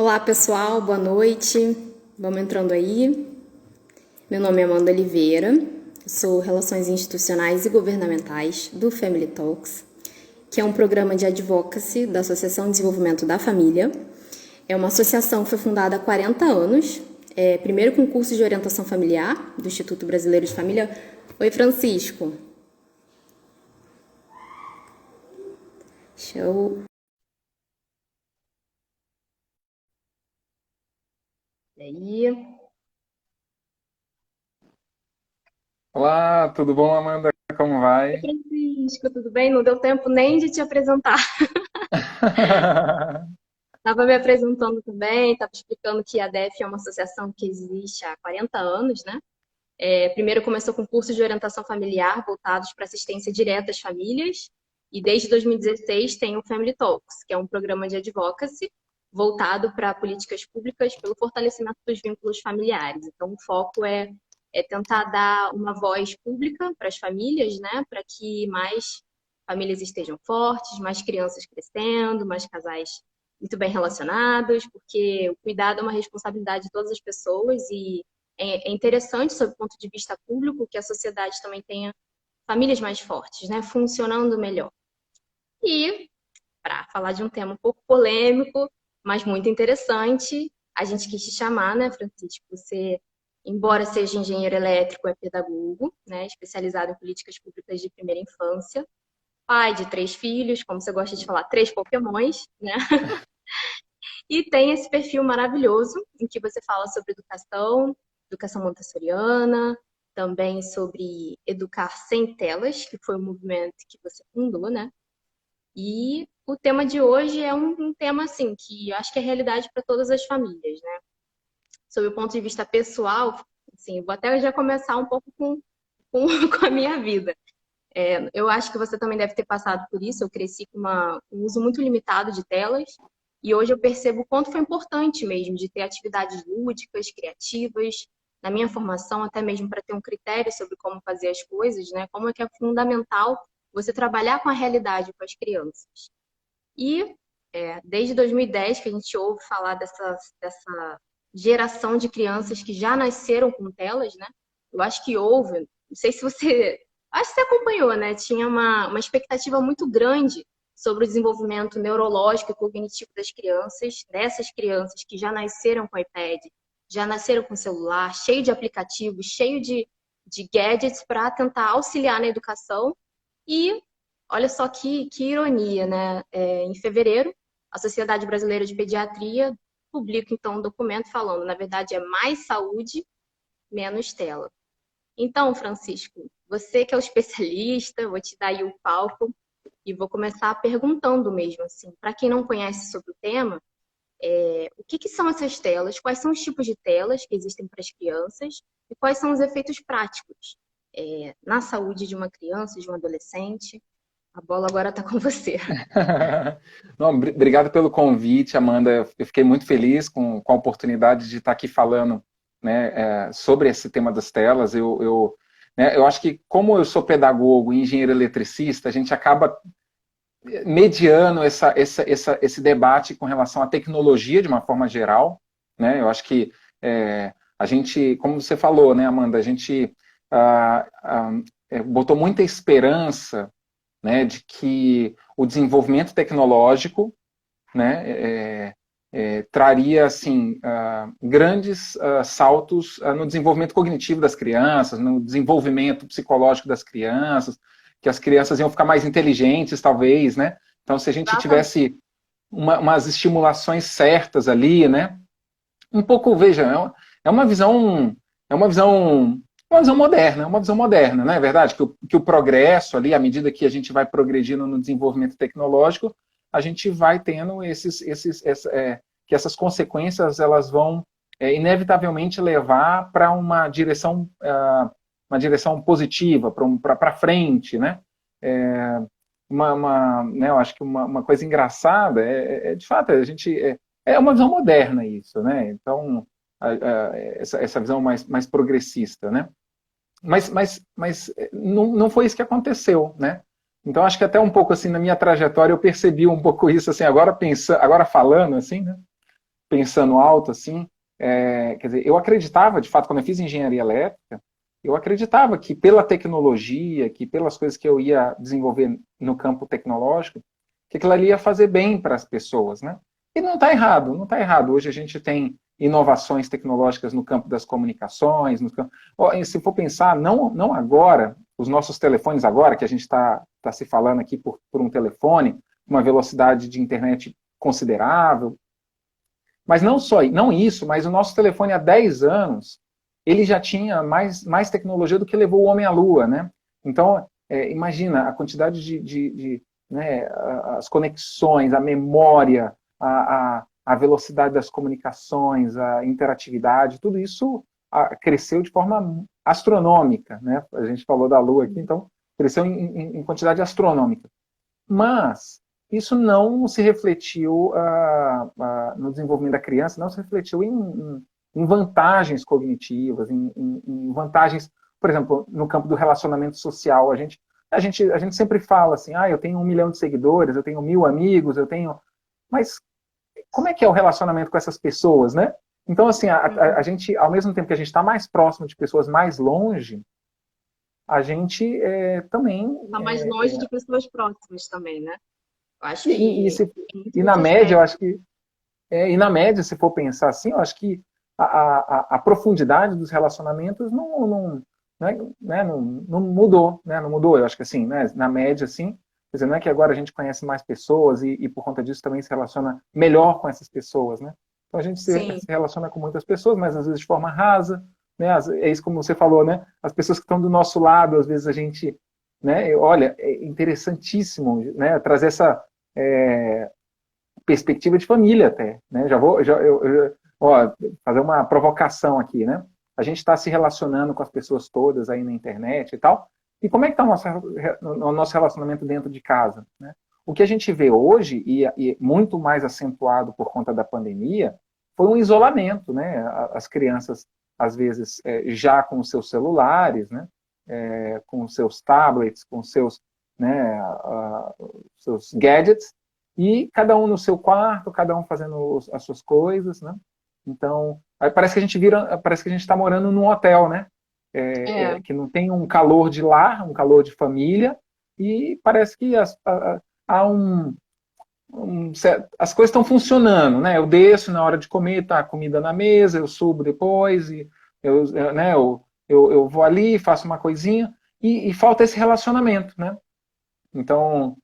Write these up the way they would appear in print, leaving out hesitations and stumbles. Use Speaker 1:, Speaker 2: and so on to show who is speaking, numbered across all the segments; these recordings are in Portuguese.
Speaker 1: Olá pessoal, boa noite. Vamos entrando aí. Meu nome é Amanda Oliveira, sou Relações Institucionais e Governamentais do Family Talks, que é um programa de advocacy da Associação de Desenvolvimento da Família. É uma associação que foi fundada há 40 anos, primeiro com curso de orientação familiar do Instituto Brasileiro de Família. Oi, Francisco. Show. E aí?
Speaker 2: Olá, tudo bom, Amanda? Como
Speaker 1: Oi,
Speaker 2: vai?
Speaker 1: Francisco, tudo bem? Não deu tempo nem de te apresentar. Estava me apresentando também, estava explicando que a DEF é uma associação que existe há 40 anos, né? Primeiro começou com cursos de orientação familiar voltados para assistência direta às famílias, e desde 2016 tem o Family Talks, que é um programa de advocacy voltado para políticas públicas pelo fortalecimento dos vínculos familiares. Então, o foco é tentar dar uma voz pública para as famílias, né? Para que mais famílias estejam fortes, mais crianças crescendo, mais casais muito bem relacionados, porque o cuidado é uma responsabilidade de todas as pessoas e é interessante, sob o ponto de vista público, que a sociedade também tenha famílias mais fortes, né, funcionando melhor. E, para falar de um tema um pouco polêmico, mas muito interessante, a gente quis te chamar, né, Francisco? Você, embora seja engenheiro elétrico, é pedagogo, né, especializado em políticas públicas de primeira infância, pai de 3 filhos, como você gosta de falar, 3 Pokémons, né? E tem esse perfil maravilhoso em que você fala sobre educação, educação montessoriana, também sobre educar sem telas, que foi o movimento que você fundou, né? E o tema de hoje é um tema assim que eu acho que é realidade para todas as famílias, né? Sob o ponto de vista pessoal, assim, vou até já começar um pouco com, com a minha vida. Eu acho que você também deve ter passado por isso. Eu cresci com um uso muito limitado de telas e hoje eu percebo o quanto foi importante mesmo de ter atividades lúdicas, criativas, na minha formação, até mesmo para ter um critério sobre como fazer as coisas, né? Como é que é fundamental você trabalhar com a realidade com as crianças. E desde 2010 que a gente ouve falar dessa geração de crianças que já nasceram com telas, né? Eu acho que houve, não sei se você, acho que você acompanhou, né? Tinha uma expectativa muito grande sobre o desenvolvimento neurológico e cognitivo das crianças, dessas crianças que já nasceram com iPad, já nasceram com celular, cheio de aplicativos, cheio de gadgets para tentar auxiliar na educação. E olha só que ironia, né? Em fevereiro, a Sociedade Brasileira de Pediatria publica então um documento falando, na verdade, é mais saúde, menos tela. Então, Francisco, você que é o especialista, vou te dar aí o palco e vou começar perguntando mesmo assim, para quem não conhece sobre o tema, o que são essas telas, quais são os tipos de telas que existem para as crianças e quais são os efeitos práticos na saúde de uma criança, de um adolescente. A bola agora está com você.
Speaker 2: Não, obrigado pelo convite, Amanda. Eu fiquei muito feliz com a oportunidade de estar aqui falando, né, sobre esse tema das telas. Eu acho que, como eu sou pedagogo e engenheiro eletricista, a gente acaba mediando esse debate com relação à tecnologia de uma forma geral. Né? Eu acho que a gente, como você falou, né, Amanda, a gente botou muita esperança, né, de que o desenvolvimento tecnológico, né, traria assim grandes saltos no desenvolvimento cognitivo das crianças, no desenvolvimento psicológico das crianças, que as crianças iam ficar mais inteligentes, talvez, né? Então, se a gente
Speaker 1: Exatamente.
Speaker 2: tivesse umas estimulações certas ali, né? Um pouco, veja, é uma visão, é uma visão, uma visão moderna, não é verdade? Que o progresso ali, à medida que a gente vai progredindo no desenvolvimento tecnológico, a gente vai tendo que essas consequências elas vão inevitavelmente levar para uma direção positiva, para frente, né? É, né? Eu acho que uma coisa engraçada de fato, a gente é uma visão moderna isso, né? Então, essa visão mais progressista, né? Mas não foi isso que aconteceu, né? Então, acho que até um pouco assim na minha trajetória eu percebi um pouco isso assim agora pensando, agora falando assim, né? pensando alto, assim, quer dizer, eu acreditava, de fato, quando eu fiz engenharia elétrica, eu acreditava que pela tecnologia, que pelas coisas que eu ia desenvolver no campo tecnológico, que aquilo ali ia fazer bem para as pessoas, né? E não está errado, não está errado. Hoje a gente tem inovações tecnológicas no campo das comunicações. Se for pensar, não agora, os nossos telefones agora, que a gente está se falando aqui por um telefone, uma velocidade de internet considerável, mas não isso, mas o nosso telefone há 10 anos, ele já tinha mais tecnologia do que levou o homem à Lua, né? Então, imagina a quantidade né, as conexões, a memória, a velocidade das comunicações, a interatividade, tudo isso cresceu de forma astronômica, né? A gente falou da Lua aqui, então cresceu em quantidade astronômica. Mas isso não se refletiu no desenvolvimento da criança, não se refletiu em vantagens cognitivas, em vantagens, por exemplo, no campo do relacionamento social. A gente sempre fala assim, eu tenho 1 milhão de seguidores, eu tenho 1.000 amigos, eu tenho... Mas como é que é o relacionamento com essas pessoas, né? Então, assim, a gente, ao mesmo tempo que a gente está mais próximo de pessoas mais longe, a gente também...
Speaker 1: Está mais longe de pessoas próximas também, né? Eu acho
Speaker 2: E, e,
Speaker 1: que
Speaker 2: se,
Speaker 1: tem muito
Speaker 2: e na
Speaker 1: desse
Speaker 2: média,
Speaker 1: aspecto.
Speaker 2: eu acho que e na média, se for pensar assim, eu acho que a profundidade dos relacionamentos não mudou, né? Não mudou. Eu acho que assim, né? Na média, assim, quer dizer, não é que agora a gente conhece mais pessoas e por conta disso também se relaciona melhor com essas pessoas, né? Então a gente
Speaker 1: Sim.
Speaker 2: se relaciona com muitas pessoas, mas às vezes de forma rasa, né? É isso como você falou, né? As pessoas que estão do nosso lado, às vezes a gente, né? Olha, é interessantíssimo, né? Trazer essa perspectiva de família até, né? Fazer uma provocação aqui, né? A gente está se relacionando com as pessoas todas aí na internet e tal. E como é que está o nosso relacionamento dentro de casa, né? O que a gente vê hoje, e muito mais acentuado por conta da pandemia, foi um isolamento, né? As crianças, às vezes, já com os seus celulares, né? Com os seus tablets, com os seus, né, seus gadgets, e cada um no seu quarto, cada um fazendo as suas coisas, né? Então, aí parece que a gente está morando num hotel, né?
Speaker 1: É.
Speaker 2: Que não tem um calor de lar, um calor de família, e parece que há as coisas estão funcionando, né? Eu desço na hora de comer, tá a comida na mesa, eu subo depois, e eu vou ali, faço uma coisinha, e falta esse relacionamento, né? Então,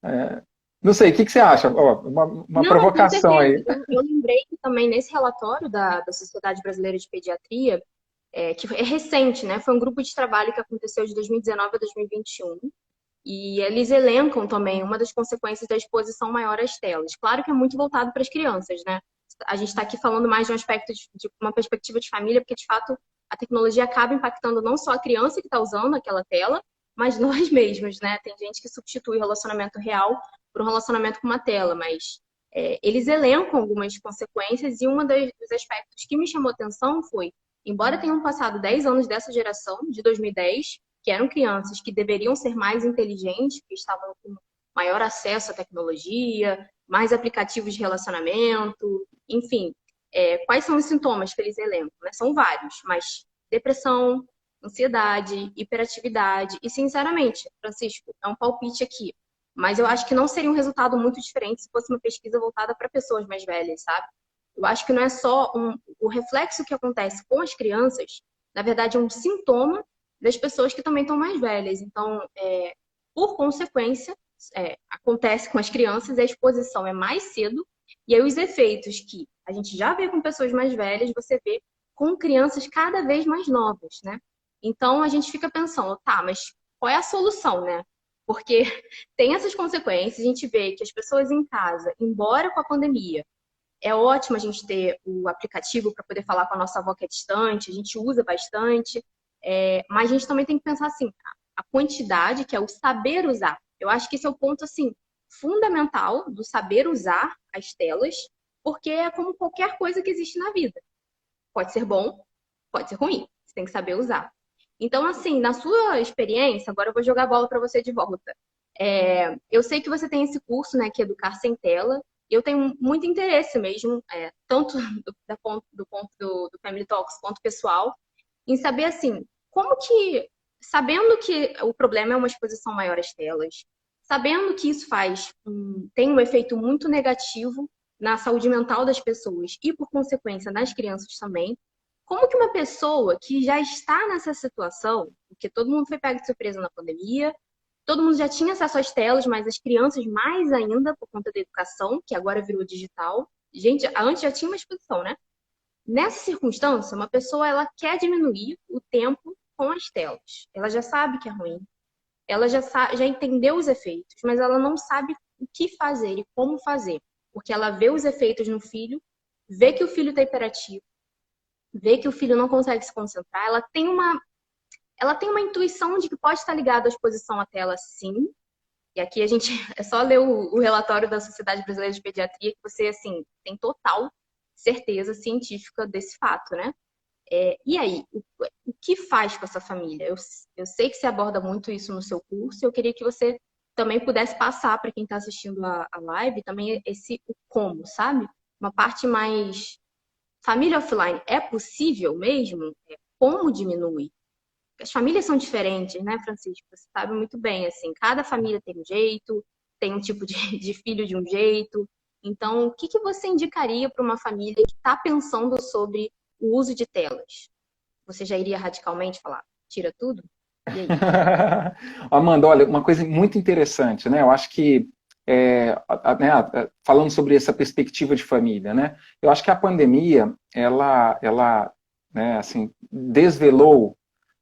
Speaker 2: é, não sei, o que você acha? Ó, uma
Speaker 1: Não, com
Speaker 2: provocação
Speaker 1: certeza.
Speaker 2: aí.
Speaker 1: Eu lembrei que também nesse relatório da Sociedade Brasileira de Pediatria, que é recente, né? Foi um grupo de trabalho que aconteceu de 2019 a 2021. E eles elencam também uma das consequências da exposição maior às telas. Claro que é muito voltado para as crianças, né? A gente está aqui falando mais de um aspecto de uma perspectiva de família, porque de fato a tecnologia acaba impactando não só a criança que está usando aquela tela, mas nós mesmos, né? Tem gente que substitui o relacionamento real por um relacionamento com uma tela, mas eles elencam algumas consequências e dos aspectos que me chamou atenção foi, embora tenham passado 10 anos dessa geração, de 2010, que eram crianças que deveriam ser mais inteligentes, que estavam com maior acesso à tecnologia, mais aplicativos de relacionamento, enfim. Quais são os sintomas que eles elencam? Né? São vários, mas depressão, ansiedade, hiperatividade e, sinceramente, Francisco, é um palpite aqui, mas eu acho que não seria um resultado muito diferente se fosse uma pesquisa voltada para pessoas mais velhas, sabe? Eu acho que não é só o reflexo que acontece com as crianças, na verdade é um sintoma das pessoas que também estão mais velhas. Então, por consequência, acontece com as crianças, a exposição é mais cedo, e aí os efeitos que a gente já vê com pessoas mais velhas, você vê com crianças cada vez mais novas, né? Então, a gente fica pensando, tá, mas qual é a solução, né? Porque tem essas consequências, a gente vê que as pessoas em casa, embora com a pandemia, é ótimo a gente ter o aplicativo para poder falar com a nossa avó que é distante, a gente usa bastante, mas a gente também tem que pensar assim, a quantidade, que é o saber usar. Eu acho que esse é o ponto assim fundamental do saber usar as telas, porque é como qualquer coisa que existe na vida. Pode ser bom, pode ser ruim. Você tem que saber usar. Então, assim, na sua experiência, agora eu vou jogar a bola para você de volta. Eu sei que você tem esse curso, né, que é Educar Sem Tela. eu tenho muito interesse mesmo, tanto do ponto do Family Talks quanto pessoal, em saber, assim, como que, sabendo que o problema é uma exposição maior às telas, sabendo que isso tem um efeito muito negativo na saúde mental das pessoas e, por consequência, nas crianças também, como que uma pessoa que já está nessa situação, porque todo mundo foi pego de surpresa na pandemia, todo mundo já tinha acesso às telas, mas as crianças mais ainda por conta da educação, que agora virou digital. Gente, antes já tinha uma exposição, né? Nessa circunstância, uma pessoa ela quer diminuir o tempo com as telas. Ela já sabe que é ruim, ela já entendeu os efeitos, mas ela não sabe o que fazer e como fazer. Porque ela vê os efeitos no filho, vê que o filho está hiperativo, vê que o filho não consegue se concentrar, ela tem uma intuição de que pode estar ligado à exposição à tela, sim. E aqui a gente é só ler o relatório da Sociedade Brasileira de Pediatria que você assim tem total certeza científica desse fato, né? E aí, o que faz com essa família? Eu sei que você aborda muito isso no seu curso, e eu queria que você também pudesse passar para quem está assistindo a live também o como, sabe? Uma parte mais família offline é possível mesmo? Como diminui? As famílias são diferentes, né, Francisco? Você sabe muito bem, assim, cada família tem um jeito, tem um tipo de filho de um jeito. Então, o que que você indicaria para uma família que está pensando sobre o uso de telas? Você já iria radicalmente falar, tira tudo? E aí?
Speaker 2: Amanda, olha, uma coisa muito interessante, né? Eu acho que, né, falando sobre essa perspectiva de família, né? Eu acho que a pandemia, ela né, assim, desvelou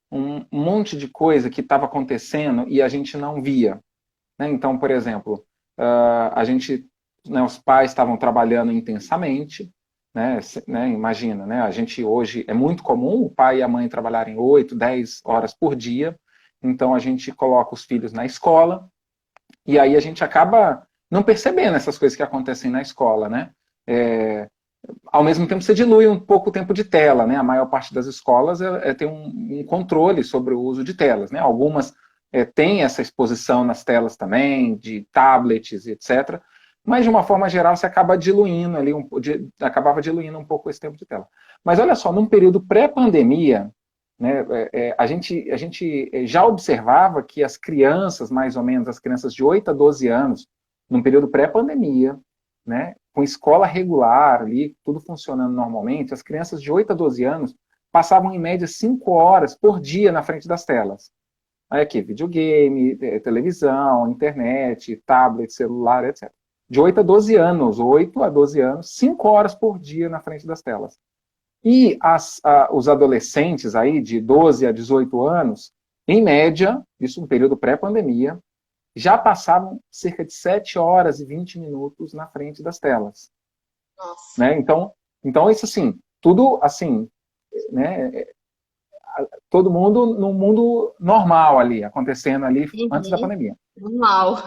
Speaker 2: um monte de coisa que estava acontecendo e a gente não via, né? Então, por exemplo, a gente, né, os pais estavam trabalhando intensamente, né, imagina, né, a gente hoje é muito comum o pai e a mãe trabalharem 8, 10 horas por dia, então a gente coloca os filhos na escola e aí a gente acaba não percebendo essas coisas que acontecem na escola, né? Ao mesmo tempo você dilui um pouco o tempo de tela, né? A maior parte das escolas tem um controle sobre o uso de telas, né? Algumas têm essa exposição nas telas também, de tablets, etc. Mas de uma forma geral você acaba diluindo ali, acabava diluindo um pouco esse tempo de tela. Mas olha só, num período pré-pandemia, né, a gente já observava que as crianças, mais ou menos, as crianças de 8 a 12 anos, num período pré-pandemia, né, com escola regular ali, tudo funcionando normalmente, as crianças de 8 a 12 anos passavam em média 5 horas por dia na frente das telas. Aí aqui, videogame, televisão, internet, tablet, celular, etc. De 8 a 12 anos, 8 a 12 anos, 5 horas por dia na frente das telas. E os adolescentes aí de 12 a 18 anos, em média, isso no período pré-pandemia, já passavam cerca de 7 horas e 20 minutos na frente das telas.
Speaker 1: Nossa.
Speaker 2: Né? Então, isso assim, tudo assim, né? Todo mundo no mundo normal ali, acontecendo ali antes da
Speaker 1: Uhum.
Speaker 2: pandemia.
Speaker 1: Normal.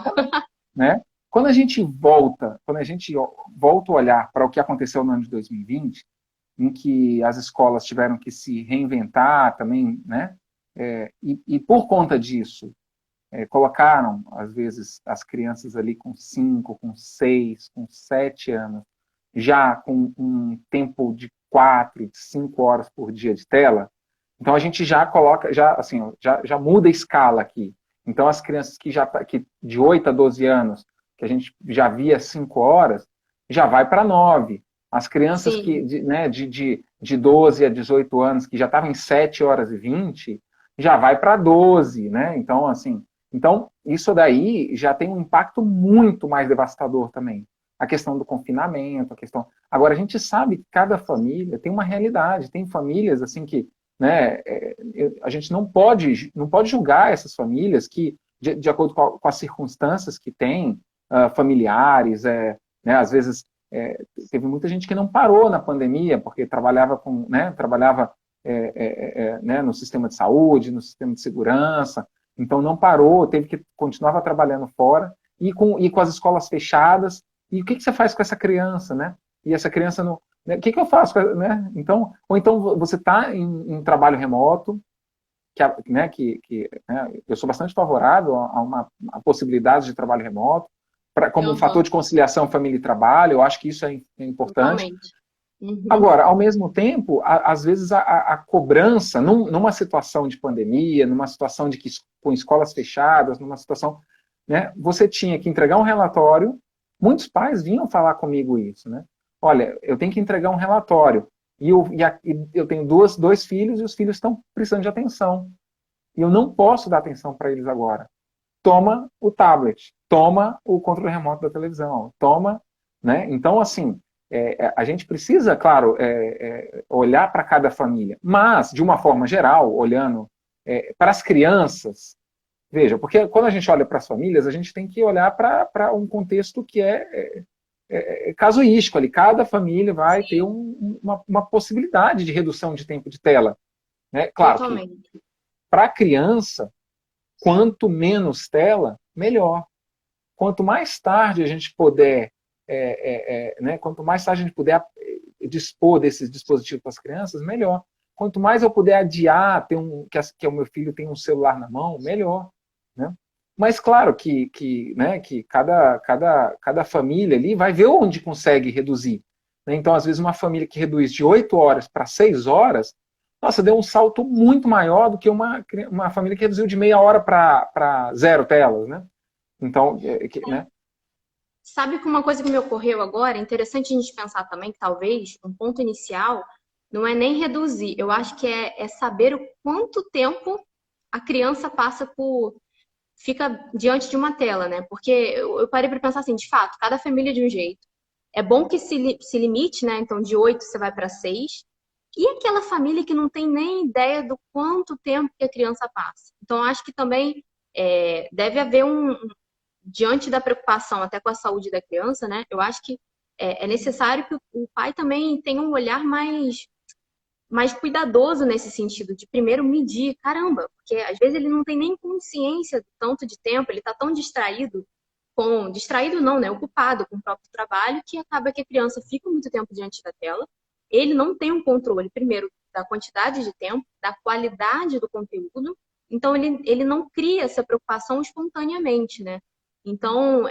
Speaker 2: Né? Quando a gente volta a olhar para o que aconteceu no ano de 2020, em que as escolas tiveram que se reinventar também, né? E por conta disso, colocaram, às vezes, as crianças ali com 5, com 6, com 7 anos, já com um tempo de 4, de 5 horas por dia de tela. Então a gente já coloca, assim, já muda a escala aqui. Então as crianças que de 8 a 12 anos, que a gente já via 5 horas, já vai para 9. As crianças
Speaker 1: Sim.
Speaker 2: né, de 12 a 18 anos, que já estavam em 7 horas e 20, já vai para 12, né? Então, assim, isso daí já tem um impacto muito mais devastador também. A questão do confinamento, a questão. Agora, a gente sabe que cada família tem uma realidade. Tem famílias, assim, que, né, a gente não pode julgar essas famílias que, de acordo com as circunstâncias que têm, familiares, né, às vezes teve muita gente que não parou na pandemia, porque trabalhava né, no sistema de saúde, no sistema de segurança, então não parou, continuava trabalhando fora, e com as escolas fechadas, e o que você faz com essa criança, né? E essa criança não... Né, o que eu faço, né? Ou então você está em trabalho remoto, né, eu sou bastante favorável a uma possibilidade de trabalho remoto, como um fator
Speaker 1: Aham,
Speaker 2: de conciliação família e trabalho, eu acho que isso é importante.
Speaker 1: totalmente. Uhum.
Speaker 2: Agora, ao mesmo tempo, às vezes a cobrança, numa situação de pandemia, numa situação de que com escolas fechadas, numa situação, né, você tinha que entregar um relatório. Muitos pais vinham falar comigo isso, né? Olha, eu tenho que entregar um relatório e eu tenho dois filhos e os filhos estão precisando de atenção e eu não posso dar atenção para eles agora. Toma o tablet, toma o controle remoto da televisão, toma, né? Então, assim, a gente precisa, claro, olhar para cada família, mas, de uma forma geral, olhando para as crianças, veja, porque quando a gente olha para as famílias, a gente tem que olhar para um contexto que é casuístico ali. Cada família vai ter
Speaker 1: Sim,
Speaker 2: uma possibilidade de redução de tempo de tela, né? Claro que
Speaker 1: totalmente.
Speaker 2: para a criança, quanto menos tela, melhor. Quanto mais tarde a gente puder, né, quanto mais tarde a gente puder dispor desses dispositivos para as crianças, melhor. Quanto mais eu puder adiar que o meu filho tenha um celular na mão, melhor. Né? Mas claro né, que cada família ali vai ver onde consegue reduzir. Né? Então, às vezes, uma família que reduz de 8 horas para 6 horas, nossa, deu um salto muito maior do que uma família que reduziu de meia hora para zero telas. Né? Então, né?
Speaker 1: Sabe que uma coisa que me ocorreu agora, é interessante a gente pensar também que talvez um ponto inicial não é nem reduzir, eu acho que é saber o quanto tempo a criança fica diante de uma tela, né? Porque eu parei para pensar assim, de fato, cada família é de um jeito. É bom que se limite, né? Então, de 8 você vai para 6. E aquela família que não tem nem ideia do quanto tempo que a criança passa. Então, acho que também deve haver diante da preocupação até com a saúde da criança, né? Eu acho que é necessário que o pai também tenha um olhar mais cuidadoso nesse sentido, de primeiro medir, caramba, porque às vezes ele não tem nem consciência do tanto de tempo, ele está tão distraído não, né? Ocupado com o próprio trabalho, que acaba que a criança fica muito tempo diante da tela. Ele não tem um controle, primeiro, da quantidade de tempo, da qualidade do conteúdo, então ele não cria essa preocupação espontaneamente, né? Então,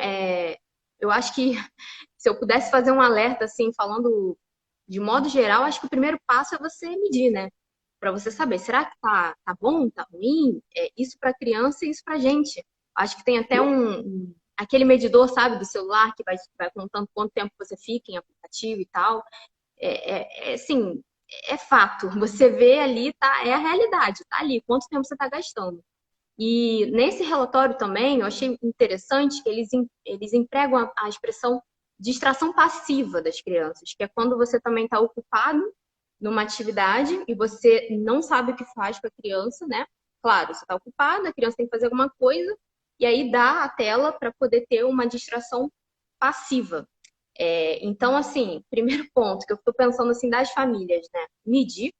Speaker 1: eu acho que se eu pudesse fazer um alerta, assim, falando de modo geral, acho que o primeiro passo é você medir, né? Para você saber, será que tá bom, tá ruim? Isso para criança e isso para gente. Acho que tem até aquele medidor, sabe, do celular que vai contando quanto tempo você fica em aplicativo e tal. Assim, é fato. Você vê ali, tá, é a realidade, tá ali, quanto tempo você está gastando. E nesse relatório também, eu achei interessante que eles empregam a expressão distração passiva das crianças, que é quando você também está ocupado numa atividade e você não sabe o que faz com a criança, né? Claro, você está ocupado, a criança tem que fazer alguma coisa, e aí dá a tela para poder ter uma distração passiva. Então, assim, primeiro ponto que eu estou pensando assim das famílias, né? Medir,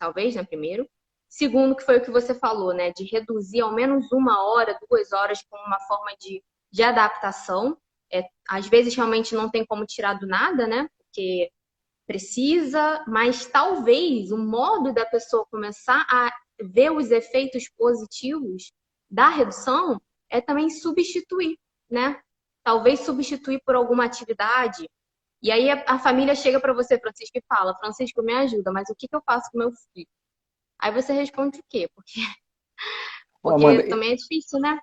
Speaker 1: talvez, né? Primeiro. Segundo, que foi o que você falou, né? De reduzir ao menos 1 hora, 2 horas como uma forma de adaptação. Às vezes realmente não tem como tirar do nada, né? Porque precisa, mas talvez o modo da pessoa começar a ver os efeitos positivos da redução é também substituir, né? Talvez substituir por alguma atividade. E aí a família chega para você, Francisco, e fala: Francisco, me ajuda, mas o que eu faço com meu filho? Aí você responde o quê? Porque
Speaker 2: Amanda,
Speaker 1: também é difícil, né?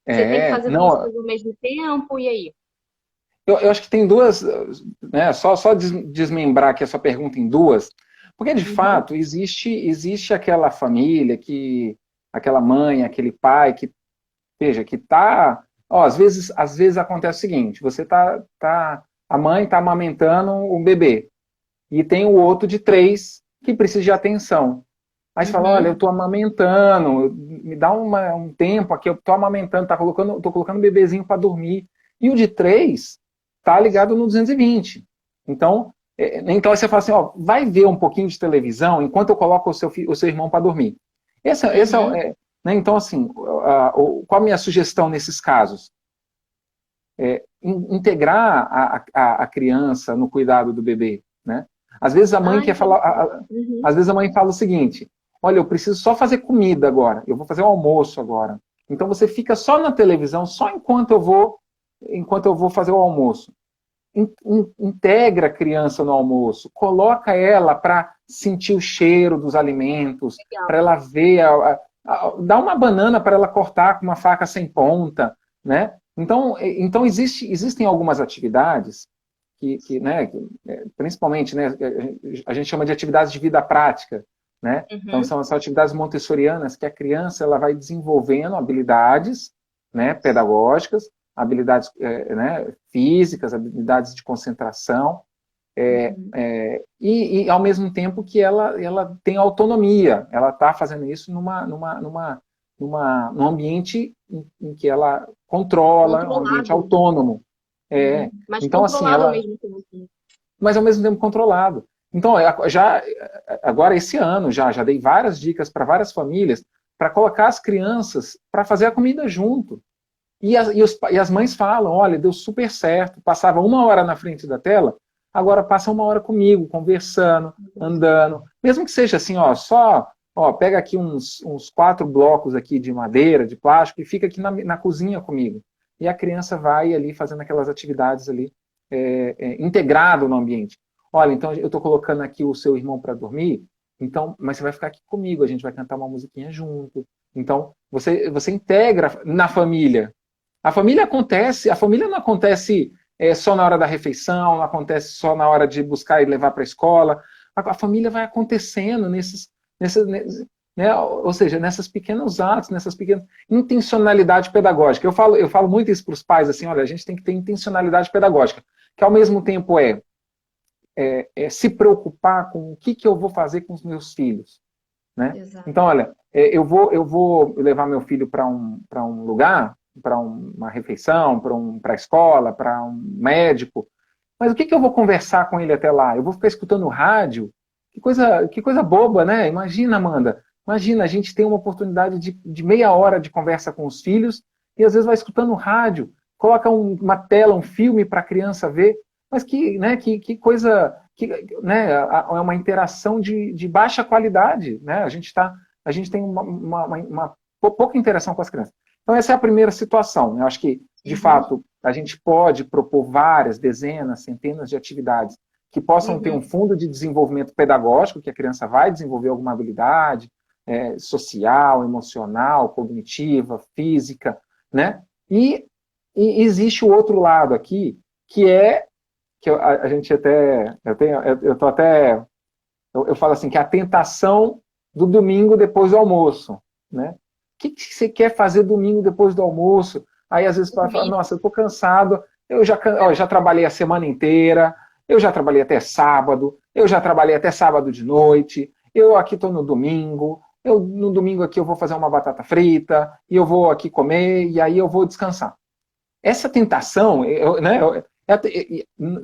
Speaker 1: Você tem que fazer duas
Speaker 2: não,
Speaker 1: coisas ao mesmo tempo, e aí?
Speaker 2: eu acho que tem duas, né, só desmembrar aqui a sua pergunta em duas, porque de
Speaker 1: Uhum.
Speaker 2: fato existe aquela família aquela mãe, aquele pai que, veja, que tá, ó, às vezes acontece o seguinte, a mãe está amamentando o bebê, e tem o outro de 3 que precisa de atenção. Aí você fala, olha, eu
Speaker 1: Uhum.
Speaker 2: estou amamentando, me dá um tempo aqui, eu estou amamentando, tô colocando o bebezinho para dormir. E o de 3 tá ligado no 220. Então aí você fala assim, ó, vai ver um pouquinho de televisão enquanto eu coloco o seu irmão para dormir.
Speaker 1: Uhum.
Speaker 2: Né, então, assim, qual a minha sugestão nesses casos? Integrar a criança no cuidado do bebê, né? Às vezes a mãe
Speaker 1: Ah,
Speaker 2: quer falar,
Speaker 1: interessante. Uhum.
Speaker 2: às vezes a mãe fala o seguinte: olha, eu preciso só fazer comida agora, eu vou fazer o almoço agora. Então você fica só na televisão, só enquanto eu vou enquanto eu vou fazer o almoço. Integra a criança no almoço, coloca ela para sentir o cheiro dos alimentos,
Speaker 1: Legal.
Speaker 2: para ela ver, dá uma banana para ela cortar com uma faca sem ponta, né? Então existem algumas atividades né, principalmente, né, a gente chama de atividades de vida prática, né? Então
Speaker 1: Uhum.
Speaker 2: são atividades montessorianas que a criança ela vai desenvolvendo habilidades, né, pedagógicas, habilidades né, físicas, habilidades de concentração,
Speaker 1: Uhum.
Speaker 2: e ao mesmo tempo que ela tem autonomia, ela está fazendo isso num ambiente em que ela controla, um ambiente
Speaker 1: Controlado.
Speaker 2: autônomo. É.
Speaker 1: Uhum. Mas
Speaker 2: Então, assim,
Speaker 1: controlado ao
Speaker 2: ela,
Speaker 1: mesmo tempo.
Speaker 2: mas ao mesmo tempo controlado. Então, já agora esse ano já dei várias dicas para várias famílias para colocar as crianças para fazer a comida junto. E as mães falam, olha, deu super certo, passava 1 hora na frente da tela, agora passa 1 hora comigo, conversando, andando, mesmo que seja assim, ó, só, ó, pega aqui uns 4 blocos aqui de madeira, de plástico, e fica aqui na cozinha comigo. E a criança vai ali fazendo aquelas atividades ali, integrado no ambiente. Olha, então eu estou colocando aqui o seu irmão para dormir, então, mas você vai ficar aqui comigo, a gente vai cantar uma musiquinha junto. Então, você integra na família. A família não acontece só na hora da refeição, não acontece só na hora de buscar e levar para a escola. A família vai acontecendo né, ou seja, nesses pequenos atos, nessas pequenas intencionalidade pedagógica. Eu falo muito isso para os pais, assim, olha, a gente tem que ter intencionalidade pedagógica, que ao mesmo tempo se preocupar com o que eu vou fazer com os meus filhos, né?
Speaker 1: Exato.
Speaker 2: Então, olha, eu vou levar meu filho para um lugar, para uma refeição, para a escola, para um médico, mas o que eu vou conversar com ele até lá? Eu vou ficar escutando rádio? Que coisa boba, né? Imagina, Amanda, imagina, a gente tem uma oportunidade de meia hora de conversa com os filhos e às vezes vai escutando rádio, coloca uma tela, um filme para a criança ver, mas né, que coisa, né, é uma interação de baixa qualidade, né? A gente tem uma pouca interação com as crianças. Então essa é a primeira situação. Eu acho que, de
Speaker 1: Uhum.
Speaker 2: fato, a gente pode propor várias, dezenas, centenas de atividades que possam ter um
Speaker 1: Uhum.
Speaker 2: fundo de desenvolvimento pedagógico, que a criança vai desenvolver alguma habilidade social, emocional, cognitiva, física, né? E existe o outro lado aqui, que a gente até, eu tô até, eu falo assim, que é a tentação do domingo depois do almoço, né? O que você quer fazer domingo depois do almoço? Aí às vezes fala,
Speaker 1: Dormir.
Speaker 2: nossa, eu estou cansado, já trabalhei a semana inteira, eu já trabalhei até sábado, eu já trabalhei até sábado de noite, eu aqui estou no domingo, no domingo aqui eu vou fazer uma batata frita, e eu vou aqui comer, e aí eu vou descansar. Essa tentação, né,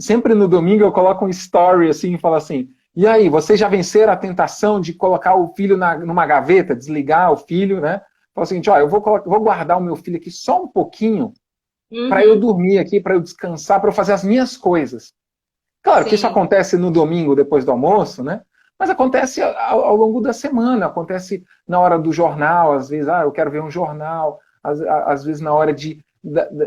Speaker 2: sempre no domingo eu coloco um story assim e falo assim, e aí, vocês já venceram a tentação de colocar o filho numa gaveta, desligar o filho, né? Fala o seguinte, ó, eu vou guardar o meu filho aqui só um pouquinho para eu
Speaker 1: Uhum.
Speaker 2: dormir aqui, para eu descansar, para eu fazer as minhas coisas. Claro que isso
Speaker 1: Sim.
Speaker 2: acontece no domingo, depois do almoço, né? Mas acontece ao longo da semana, acontece na hora do jornal, às vezes, eu quero ver um jornal, às vezes na hora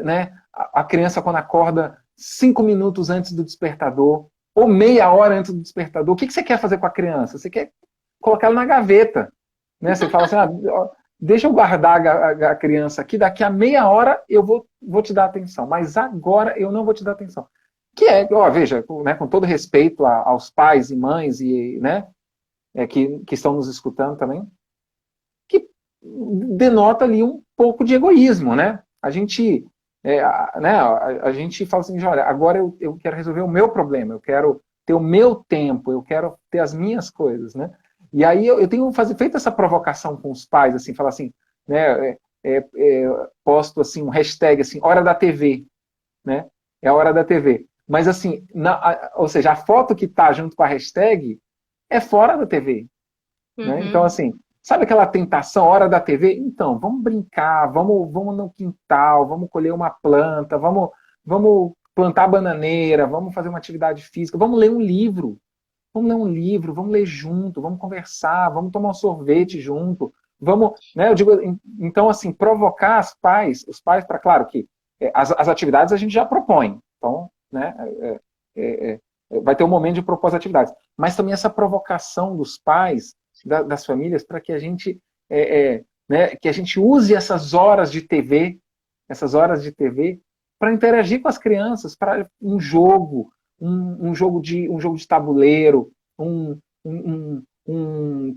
Speaker 2: né? A criança quando acorda 5 minutos antes do despertador, ou meia hora antes do despertador, o que você quer fazer com a criança? Você quer colocar ela na gaveta, né? Você fala assim, deixa eu guardar a criança aqui, daqui a meia hora eu vou te dar atenção, mas agora eu não vou te dar atenção. Que veja, né, com todo respeito aos pais e mães e, né, que estão nos escutando também, que denota ali um pouco de egoísmo, né? A gente, a gente fala assim, olha, agora eu quero resolver o meu problema, eu quero ter o meu tempo, eu quero ter as minhas coisas, né? E aí eu tenho feito essa provocação com os pais, assim, falar assim, né, posto assim um hashtag assim, hora da TV, né? É a hora da TV. Mas assim, ou seja, a foto que está junto com a hashtag é fora da TV. Né? Então,
Speaker 1: Uhum.
Speaker 2: assim, sabe aquela tentação, hora da TV? Então, vamos brincar, vamos no quintal, vamos colher uma planta, vamos plantar bananeira, vamos fazer uma atividade física, vamos ler um livro. Vamos ler um livro, vamos ler junto, vamos conversar, vamos tomar um sorvete junto, vamos, né? Eu digo, então assim, provocar os pais para, claro que as atividades a gente já propõe. Então, né, vai ter um momento de propor as atividades. Mas também essa provocação dos pais, das famílias, para que a gente, né, que a gente use essas horas de TV, para interagir com as crianças, para um jogo de tabuleiro, um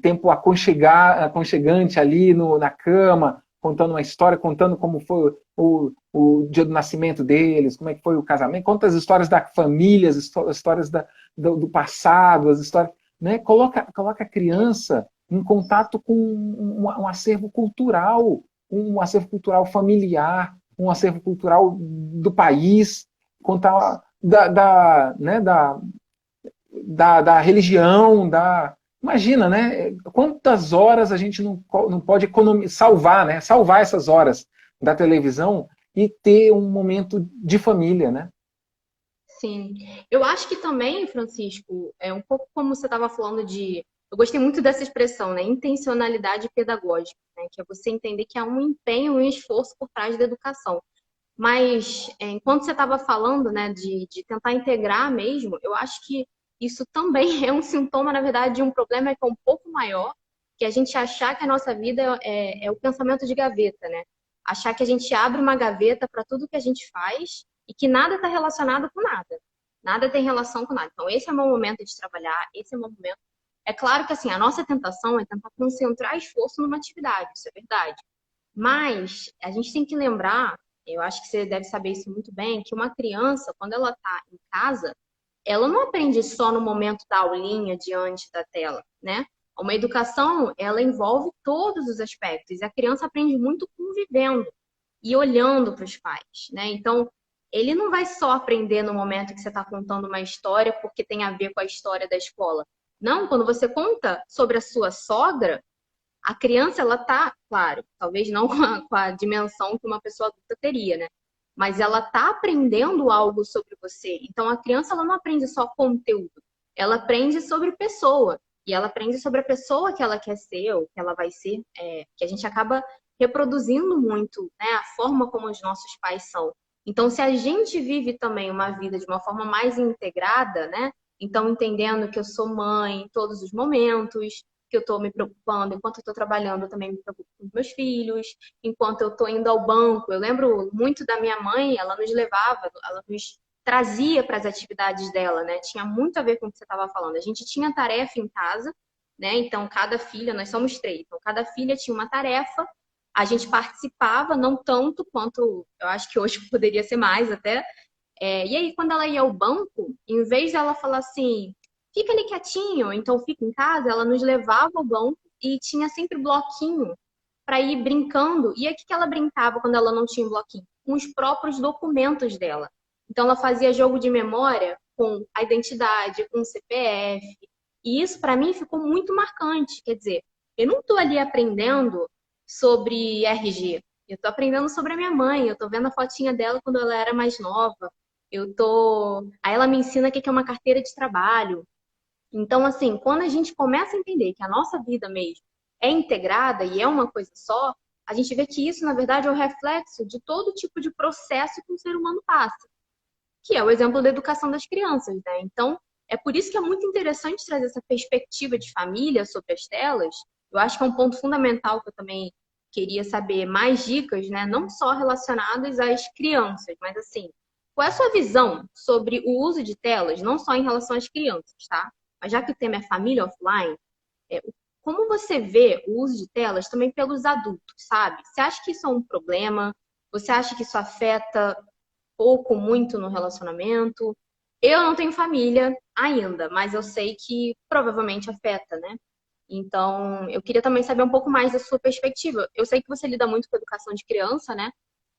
Speaker 2: tempo aconchegante ali na cama, contando uma história, contando como foi o dia do nascimento deles, como é que foi o casamento, conta as histórias da família, as histórias do passado, as histórias, né? Coloca a criança em contato com um acervo cultural, um acervo cultural familiar, um acervo cultural do país, contar da religião, imagina, né? Quantas horas a gente não pode salvar, né? Salvar essas horas da televisão e ter um momento de família, né?
Speaker 1: Sim. Eu acho que também, Francisco, é um pouco como você estava falando de. Eu gostei muito dessa expressão, né? Intencionalidade pedagógica, né? Que é você entender que há um empenho e um esforço por trás da educação. Mas, enquanto você estava falando, né, de tentar integrar mesmo, eu acho que isso também é um sintoma, na verdade, de um problema que é um pouco maior, que é a gente achar que a nossa vida é o pensamento de gaveta, né? Achar que a gente abre uma gaveta para tudo que a gente faz e que nada está relacionado com nada. Nada tem relação com nada. Então, esse é o meu momento de trabalhar, esse é o meu momento. É claro que, assim, a nossa tentação é tentar concentrar esforço numa atividade, isso é verdade. Mas a gente tem que lembrar, eu acho que você deve saber isso muito bem, que uma criança, quando ela está em casa, ela não aprende só no momento da aulinha diante da tela, né? Uma educação, ela envolve todos os aspectos. E a criança aprende muito convivendo e olhando para os pais, né? Então, ele não vai só aprender no momento que você está contando uma história porque tem a ver com a história da escola. Não, quando você conta sobre a sua sogra, a criança, ela tá, claro, talvez não com a dimensão que uma pessoa adulta teria, né? Mas ela tá aprendendo algo sobre você. Então, a criança, ela não aprende só conteúdo. Ela aprende sobre pessoa. E ela aprende sobre a pessoa que ela quer ser ou que ela vai ser. Que a gente acaba reproduzindo muito, né? A forma como os nossos pais são. Então, se a gente vive também uma vida de uma forma mais integrada, né? Então, entendendo que eu sou mãe em todos os momentos, que eu estou me preocupando, enquanto eu estou trabalhando, eu também me preocupo com os meus filhos, enquanto eu estou indo ao banco. Eu lembro muito da minha mãe, ela nos levava, ela nos trazia para as atividades dela, né? Tinha muito a ver com o que você estava falando. A gente tinha tarefa em casa, né? Então, cada filha, nós somos três, então cada filha tinha uma tarefa, a gente participava, não tanto quanto eu acho que hoje poderia ser mais até. E aí, quando ela ia ao banco, em vez dela falar assim, fica ali quietinho, então fica em casa, ela nos levava ao banco e tinha sempre bloquinho para ir brincando. E aí, o que ela brincava quando ela não tinha bloquinho? Com os próprios documentos dela. Então, ela fazia jogo de memória com a identidade, com o CPF. E isso, para mim, ficou muito marcante. Quer dizer, eu não estou ali aprendendo sobre RG. Eu estou aprendendo sobre a minha mãe. Eu estou vendo a fotinha dela quando ela era mais nova. Aí ela me ensina o que é uma carteira de trabalho. Então, assim, quando a gente começa a entender que a nossa vida mesmo é integrada e é uma coisa só, a gente vê que isso, na verdade, é o reflexo de todo tipo de processo que o ser humano passa, que é o exemplo da educação das crianças, né? Então, é por isso que é muito interessante trazer essa perspectiva de família sobre as telas. Eu acho que é um ponto fundamental que eu também queria saber mais dicas, né? Não só relacionadas às crianças, mas assim, qual é a sua visão sobre o uso de telas, não só em relação às crianças, tá? Mas já que o tema é família offline, é, como você vê o uso de telas também pelos adultos, sabe? Você acha que isso é um problema? Você acha que isso afeta pouco, muito no relacionamento? Eu não tenho família ainda, mas eu sei que provavelmente afeta, né? Então, eu queria também saber um pouco mais da sua perspectiva. Eu sei que você lida muito com educação de criança, né?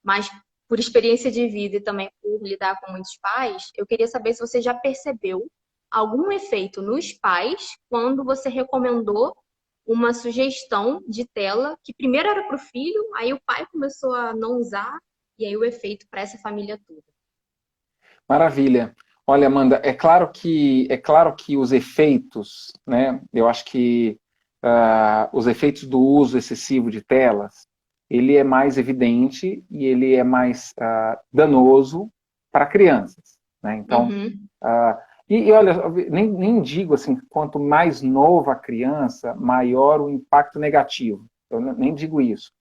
Speaker 1: Mas por experiência de vida e também por lidar com muitos pais, eu queria saber se você já percebeu algum efeito nos pais quando você recomendou uma sugestão de tela que primeiro era para o filho, aí o pai começou a não usar, e aí o efeito para essa família toda.
Speaker 2: Maravilha. Olha, Amanda, é claro que os efeitos, né? Eu acho que os efeitos do uso excessivo de telas, ele é mais evidente e ele é mais danoso para crianças, né? Então,
Speaker 1: Uhum.
Speaker 2: e olha, nem digo assim, quanto mais nova a criança, maior o impacto negativo. Eu nem digo isso.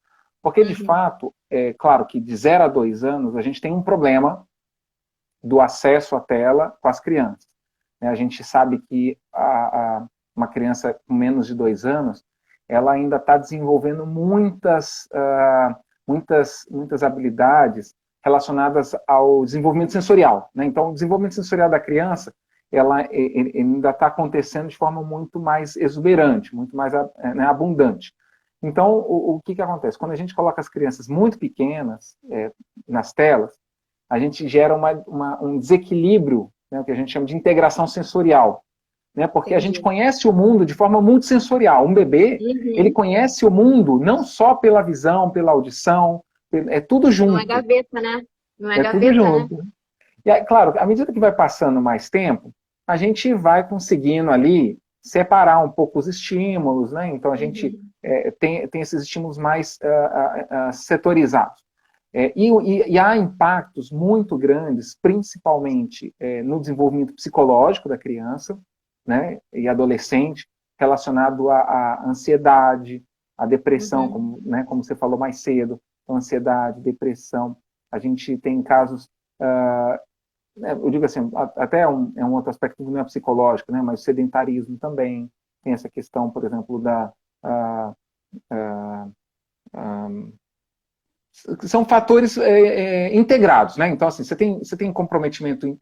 Speaker 2: Porque, de
Speaker 1: Uhum.
Speaker 2: fato, é claro que de 0 a 2 anos a gente tem um problema do acesso à tela com as crianças, né? A gente sabe que uma criança com menos de 2 anos, ela ainda está desenvolvendo muitas habilidades relacionadas ao desenvolvimento sensorial, né? Então, o desenvolvimento sensorial da criança, ele ainda está acontecendo de forma muito mais exuberante, muito mais, né, abundante. Então, o que acontece? Quando a gente coloca as crianças muito pequenas nas telas, a gente gera um desequilíbrio, né, o que a gente chama de integração sensorial, né, porque a gente
Speaker 1: Entendi.
Speaker 2: conhece o mundo de forma muito sensorial. Um bebê, ele
Speaker 1: Uhum.
Speaker 2: conhece o mundo não só pela visão, pela audição, é tudo
Speaker 1: Não é
Speaker 2: junto,
Speaker 1: gaveta, né? Não é
Speaker 2: é tudo
Speaker 1: gaveta, né?
Speaker 2: junto. E aí, claro, à medida que vai passando mais tempo, a gente vai conseguindo ali separar um pouco os estímulos, né? Então a gente
Speaker 1: Uhum.
Speaker 2: tem esses estímulos mais setorizados. E há impactos muito grandes, principalmente no desenvolvimento psicológico da criança, né, e adolescente, relacionado à ansiedade, à depressão,
Speaker 1: Uhum.
Speaker 2: como você falou mais cedo, então, ansiedade, depressão. A gente tem casos, eu digo assim, até é um outro aspecto que não é psicológico, né, mas o sedentarismo também, tem essa questão, por exemplo, da ah, ah, ah, são fatores integrados, né? Então, assim, você tem comprometimento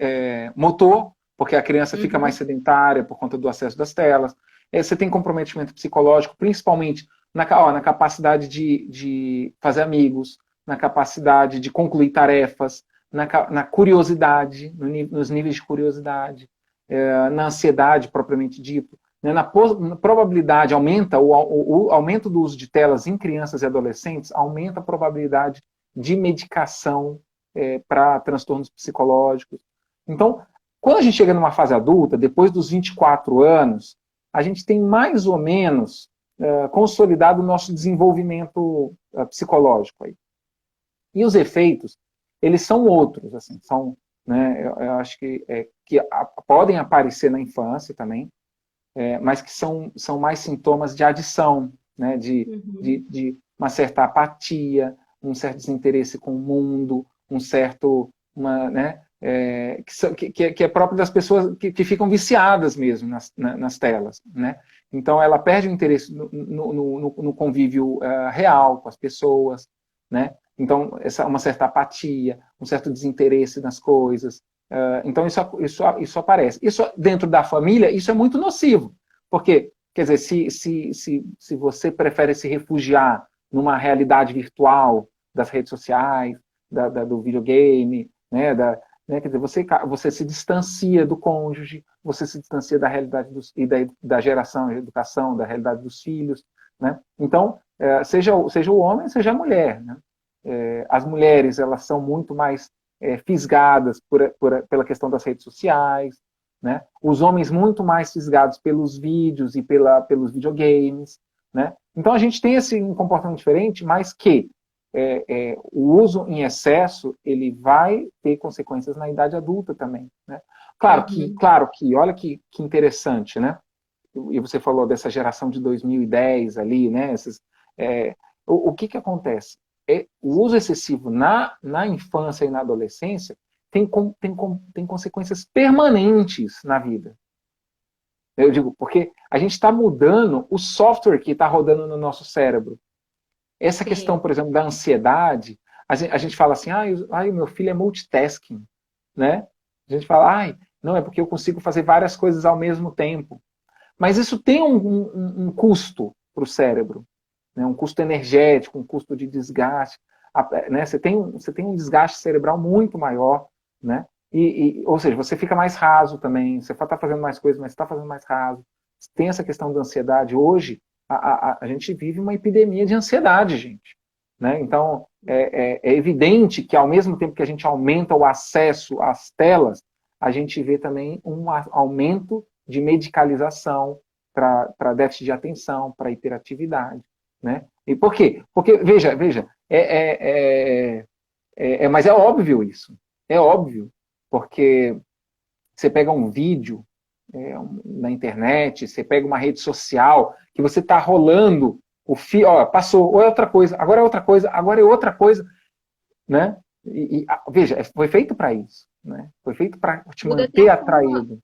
Speaker 2: motor, porque a criança fica mais
Speaker 1: Uhum.
Speaker 2: sedentária por conta do acesso das telas. Você tem comprometimento psicológico, principalmente na capacidade de fazer amigos, na capacidade de concluir tarefas, na curiosidade, nos níveis de curiosidade, na ansiedade propriamente dito, né, na probabilidade, o aumento do uso de telas em crianças e adolescentes aumenta a probabilidade de medicação para transtornos psicológicos. Então, quando a gente chega numa fase adulta, depois dos 24 anos, a gente tem mais ou menos consolidado o nosso desenvolvimento psicológico aí. E os efeitos, eles são outros, assim, né, eu acho que podem aparecer na infância também, mas que são mais sintomas de adição, né?
Speaker 1: Uhum.
Speaker 2: De uma certa apatia, um certo desinteresse com o mundo, né? Que é próprio das pessoas que ficam viciadas mesmo nas telas, né? Então ela perde o interesse no convívio real com as pessoas, né? Então uma certa apatia, um certo desinteresse nas coisas, então, isso aparece. Isso, dentro da família, isso é muito nocivo. Porque, quer dizer, se você prefere se refugiar numa realidade virtual das redes sociais, do videogame, né, quer dizer, você se distancia do cônjuge, você se distancia da realidade da geração, da educação, da realidade dos filhos. Né? Então, seja o homem, seja a mulher. Né? As mulheres, elas são muito mais fisgadas pela questão das redes sociais, né? Os homens muito mais fisgados pelos vídeos e pelos videogames, né? Então a gente tem esse comportamento diferente, mas que o uso em excesso ele vai ter consequências na idade adulta também, né?
Speaker 1: Uhum.
Speaker 2: Claro que, olha que interessante, né? E você falou dessa geração de 2010 ali, né? O que acontece? O uso excessivo na infância e na adolescência tem consequências permanentes na vida. Eu digo, porque a gente está mudando o software que está rodando no nosso cérebro. Essa questão,
Speaker 1: Sim.
Speaker 2: por exemplo, da ansiedade, a gente fala assim, o meu filho é multitasking, né? A gente fala, não, é porque eu consigo fazer várias coisas ao mesmo tempo. Mas isso tem um custo para o cérebro, né? Um custo energético, um custo de desgaste. Né? Você tem um desgaste cerebral muito maior, né? Ou seja, você fica mais raso também, você está fazendo mais coisas, mas está fazendo mais raso. Tem essa questão da ansiedade. Hoje, a gente vive uma epidemia de ansiedade, gente. Né? Então, é evidente que, ao mesmo tempo que a gente aumenta o acesso às telas, a gente vê também um aumento de medicalização para déficit de atenção, para hiperatividade. né? E por quê? Porque, veja, mas é óbvio isso. É óbvio. Porque você pega um vídeo na internet, você pega uma rede social, que você está rolando o fio, ó, passou, ou é outra coisa, agora é outra coisa, agora é outra coisa, né? Veja, foi feito para isso, né? Foi feito para te
Speaker 1: Muda até
Speaker 2: manter
Speaker 1: a forma,
Speaker 2: atraído.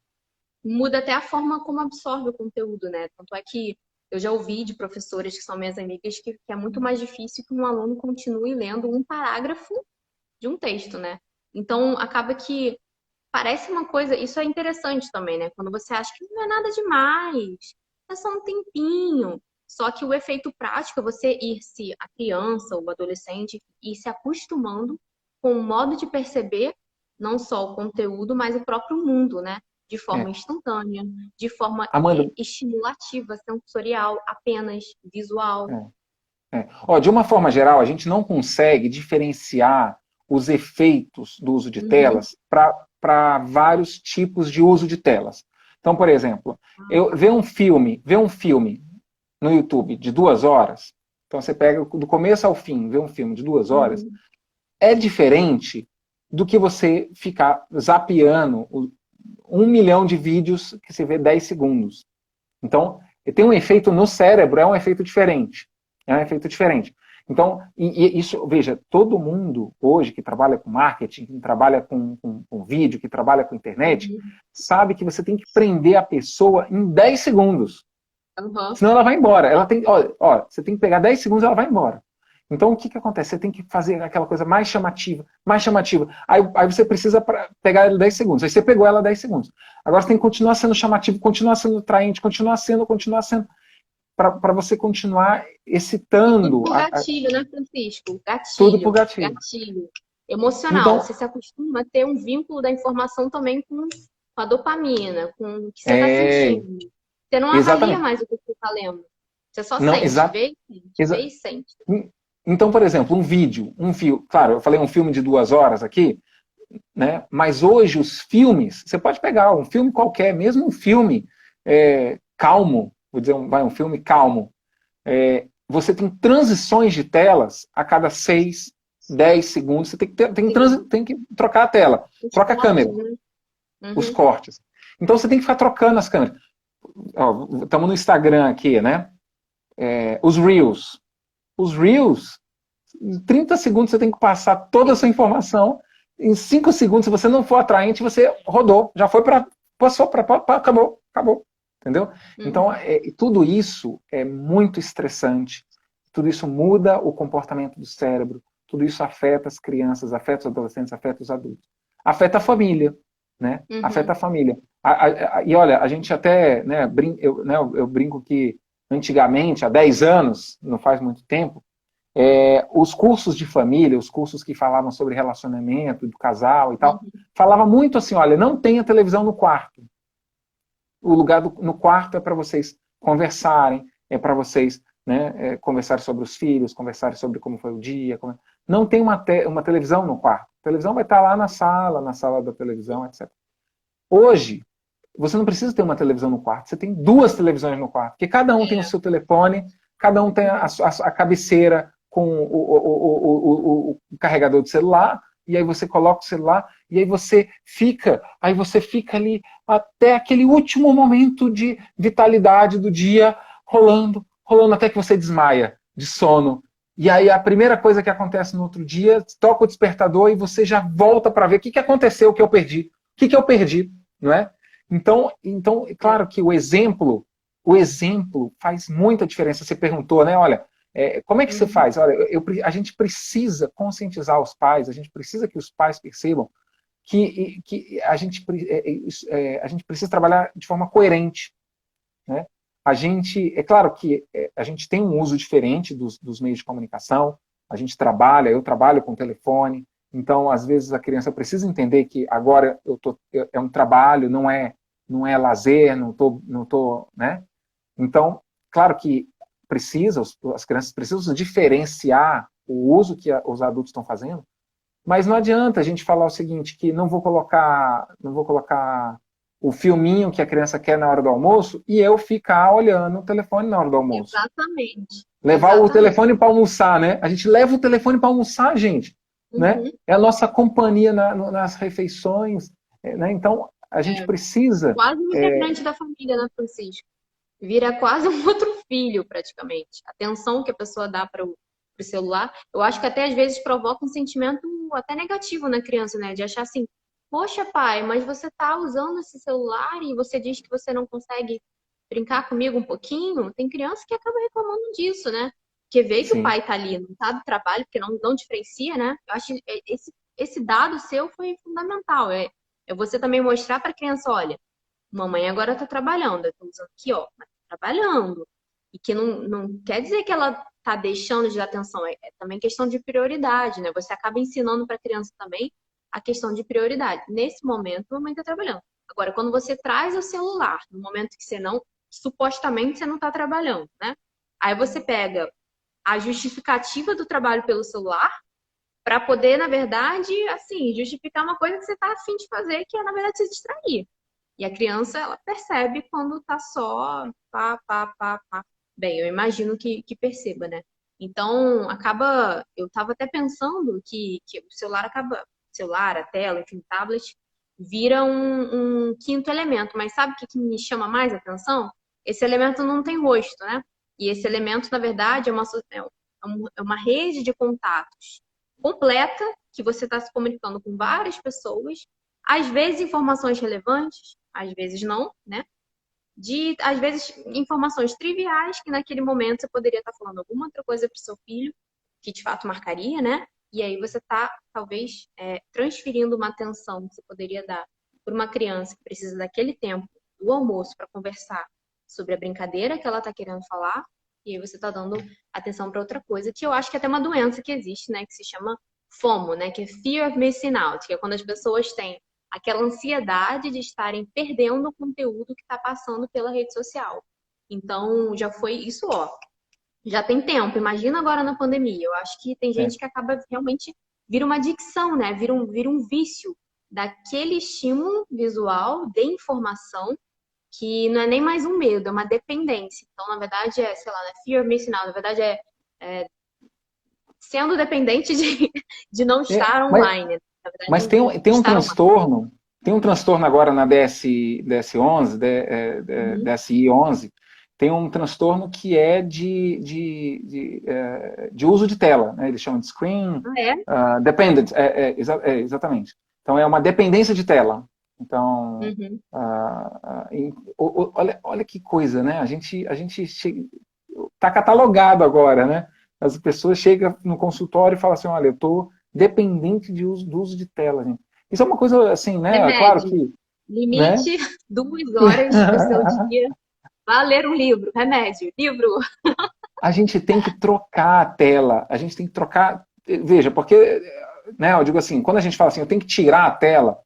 Speaker 1: muda até a forma como absorve o conteúdo, né? Tanto é que eu já ouvi de professoras que são minhas amigas que é muito mais difícil que um aluno continue lendo um parágrafo de um texto, né? Então, acaba que parece uma coisa, isso é interessante também, né? Quando você acha que não é nada demais, é só um tempinho. Só que o efeito prático é você ir se a criança ou o adolescente ir se acostumando com o modo de perceber não só o conteúdo, mas o próprio mundo, né? De forma
Speaker 2: É.
Speaker 1: instantânea, de forma
Speaker 2: Amanda,
Speaker 1: estimulativa, sensorial, apenas visual.
Speaker 2: Ó, de uma forma geral, a gente não consegue diferenciar os efeitos do uso de
Speaker 1: Uhum.
Speaker 2: telas para vários tipos de uso de telas. Então, por exemplo, eu ver um filme no YouTube de 2 horas, então você pega do começo ao fim, ver um filme de 2 horas,
Speaker 1: Uhum.
Speaker 2: é diferente do que você ficar zapeando 1 milhão de vídeos que você vê 10 segundos. Então, tem um efeito no cérebro, é um efeito diferente. É um efeito diferente. Então, e isso, veja, todo mundo hoje que trabalha com marketing, que trabalha com vídeo, que trabalha com internet,
Speaker 1: Uhum.
Speaker 2: sabe que você tem que prender a pessoa em 10 segundos.
Speaker 1: Uhum.
Speaker 2: Senão ela vai embora. Ela tem, ó, você tem que pegar 10 segundos e ela vai embora. Então, o que, que acontece? Você tem que fazer aquela coisa mais chamativa, mais chamativa. Aí você precisa pegar ela 10 segundos. Aí você pegou ela 10 segundos. Agora você tem que continuar sendo chamativo, continuar sendo atraente, continuar sendo, para você continuar
Speaker 1: Tudo
Speaker 2: excitando
Speaker 1: por gatilho, né, Francisco?
Speaker 2: tudo por
Speaker 1: Gatilho,
Speaker 2: gatilho.
Speaker 1: gatilho. Emocional.
Speaker 2: Então,
Speaker 1: Você se acostuma a ter um vínculo da informação também com a dopamina, com o que você está
Speaker 2: é,
Speaker 1: sentindo. Você não avalia
Speaker 2: exatamente.
Speaker 1: mais o que você está lendo. Você só
Speaker 2: Não,
Speaker 1: sente, vê e sente, vê
Speaker 2: exa,
Speaker 1: e sente.
Speaker 2: então, por exemplo, um filme, claro, eu falei um filme de 2 horas aqui, né? Mas hoje os filmes, você pode pegar um filme qualquer, mesmo um filme calmo, vou dizer, um filme calmo, você tem transições de telas a cada 6, 10 segundos, você
Speaker 1: Sim.
Speaker 2: tem que trocar a tela,
Speaker 1: Os
Speaker 2: troca a
Speaker 1: cortes,
Speaker 2: câmera,
Speaker 1: né?
Speaker 2: os
Speaker 1: Uhum.
Speaker 2: cortes. Então você tem que ficar trocando as câmeras. Estamos no Instagram aqui, né? Os Reels. Os Reels, em 30 segundos você tem que passar toda a
Speaker 1: Sim.
Speaker 2: sua informação. Em 5 segundos, se você não for atraente, você rodou. Já foi para. Passou para. Acabou. Acabou. Entendeu? Então,
Speaker 1: Uhum.
Speaker 2: tudo isso é muito estressante. Tudo isso muda o comportamento do cérebro. Tudo isso afeta as crianças, afeta os adolescentes, afeta os adultos. Afeta a família. Né? Afeta a
Speaker 1: Uhum.
Speaker 2: família. E olha, a gente até. Eu brinco que antigamente, há 10 anos, não faz muito tempo, os cursos de família, os cursos que falavam sobre relacionamento do casal e tal,
Speaker 1: Uhum.
Speaker 2: falava muito assim, olha, não tenha televisão no quarto. O lugar no quarto é para vocês conversarem, é para vocês, né, conversarem sobre os filhos, conversarem sobre como foi o dia. Não tem uma televisão no quarto. A televisão vai estar lá na sala da televisão, etc. Hoje, você não precisa ter uma televisão no quarto, você tem 2 televisões no quarto, porque cada um tem o seu telefone, cada um tem a cabeceira com o carregador de celular, e aí você coloca o celular, e aí você fica ali até aquele último momento de vitalidade do dia, rolando, rolando até que você desmaia de sono. E aí a primeira coisa que acontece no outro dia, toca o despertador e você já volta para ver o que, que aconteceu, o que eu perdi. O que, que eu perdi, não é? Então, é
Speaker 1: É.
Speaker 2: claro que o exemplo faz muita diferença. Você perguntou, né? Olha, como é que você
Speaker 1: Uhum.
Speaker 2: faz? Olha, a gente precisa conscientizar os pais, a gente precisa que os pais percebam que a gente precisa trabalhar de forma coerente, né? É claro que a gente tem um uso diferente dos meios de comunicação, eu trabalho com telefone, então às vezes a criança precisa entender que agora é um trabalho, não é lazer, não tô, né? Então, claro que as crianças precisam diferenciar o uso que os adultos estão fazendo, mas não adianta a gente falar o seguinte, que não vou colocar o filminho que a criança quer na hora do almoço e eu ficar olhando o telefone na hora do almoço.
Speaker 1: Exatamente.
Speaker 2: Levar o
Speaker 1: Exatamente.
Speaker 2: telefone para almoçar, né? A gente leva o telefone para almoçar, gente, né?
Speaker 1: Uhum.
Speaker 2: É a nossa companhia nas refeições, né? Então, a gente
Speaker 1: É
Speaker 2: precisa...
Speaker 1: quase um integrante da família, né, Francisco? Vira quase um outro filho, praticamente. A atenção que a pessoa dá para o celular, eu acho que até às vezes provoca um sentimento até negativo na criança, né? De achar assim, poxa, pai, mas você tá usando esse celular e você diz que você não consegue brincar comigo um pouquinho? Tem criança que acaba reclamando disso, né? Porque vê que o
Speaker 2: Sim,
Speaker 1: pai tá ali, não tá do trabalho, porque não diferencia, né? Eu acho que esse dado seu foi fundamental. É você também mostrar para a criança, olha, mamãe agora está trabalhando, eu estou usando aqui, ó, mas tá trabalhando. E que não quer dizer que ela está deixando de dar atenção, é também questão de prioridade, né? Você acaba ensinando para a criança também a questão de prioridade. Nesse momento, a mamãe está trabalhando. Agora, quando você traz o celular, no momento que você não, supostamente você não está trabalhando, né? Aí você pega a justificativa do trabalho pelo celular para poder, na verdade, assim, justificar uma coisa que você está afim de fazer, que é, na verdade, se distrair. E a criança, ela percebe quando tá só pá, pá, pá, pá. Bem, eu imagino que perceba, né? Então, acaba. Eu tava até pensando que o celular acaba. Celular, a tela, enfim, tablet, vira um quinto elemento. Mas sabe o que me chama mais atenção? Esse elemento não tem rosto, né? E esse elemento, na verdade, é uma rede de contatos completa, que você está se comunicando com várias pessoas, às vezes informações relevantes, às vezes não, né? Às vezes, informações triviais que naquele momento você poderia estar falando alguma outra coisa para o seu filho, que de fato marcaria, né? E aí você está, talvez, transferindo uma atenção que você poderia dar para uma criança que precisa daquele tempo do almoço para conversar sobre a brincadeira que ela está querendo falar, e aí você está dando atenção para outra coisa, que eu acho que é até uma doença que existe, né? Que se chama FOMO, né? Que é Fear of Missing Out, que é quando as pessoas têm aquela ansiedade de estarem perdendo o conteúdo que está passando pela rede social. Então, já foi isso, ó. Já tem tempo. Imagina agora na pandemia. Eu acho que tem
Speaker 2: é.
Speaker 1: gente que acaba realmente vira uma adicção, né? Vira um vício daquele estímulo visual de informação que não é nem mais um medo, é uma dependência. Então, na verdade, sei lá, né? Fear of missing out. Na verdade, é sendo dependente de não
Speaker 2: É,
Speaker 1: estar
Speaker 2: mas
Speaker 1: online. Na
Speaker 2: mas
Speaker 1: verdade, de
Speaker 2: tem
Speaker 1: estar online.
Speaker 2: um transtorno agora na DS11,
Speaker 1: Uhum.
Speaker 2: DSI11, tem um transtorno que é de uso de tela, né? Eles chamam de screen
Speaker 1: Ah, é?
Speaker 2: dependent, exatamente. Então é uma dependência de tela. Então,
Speaker 1: Uhum.
Speaker 2: olha que coisa, né? A gente está catalogado agora, né? As pessoas chegam no consultório e falam assim, olha, eu estou dependente do uso de tela, gente. Isso é uma coisa assim, né? Claro
Speaker 1: Remédio.
Speaker 2: que, né?
Speaker 1: Limite 2 horas do seu dia. Vá ler um livro. Remédio. Livro.
Speaker 2: A gente tem que trocar a tela, a gente tem que trocar. Veja, porque, né, eu digo assim, quando a gente fala assim, eu tenho que tirar a tela,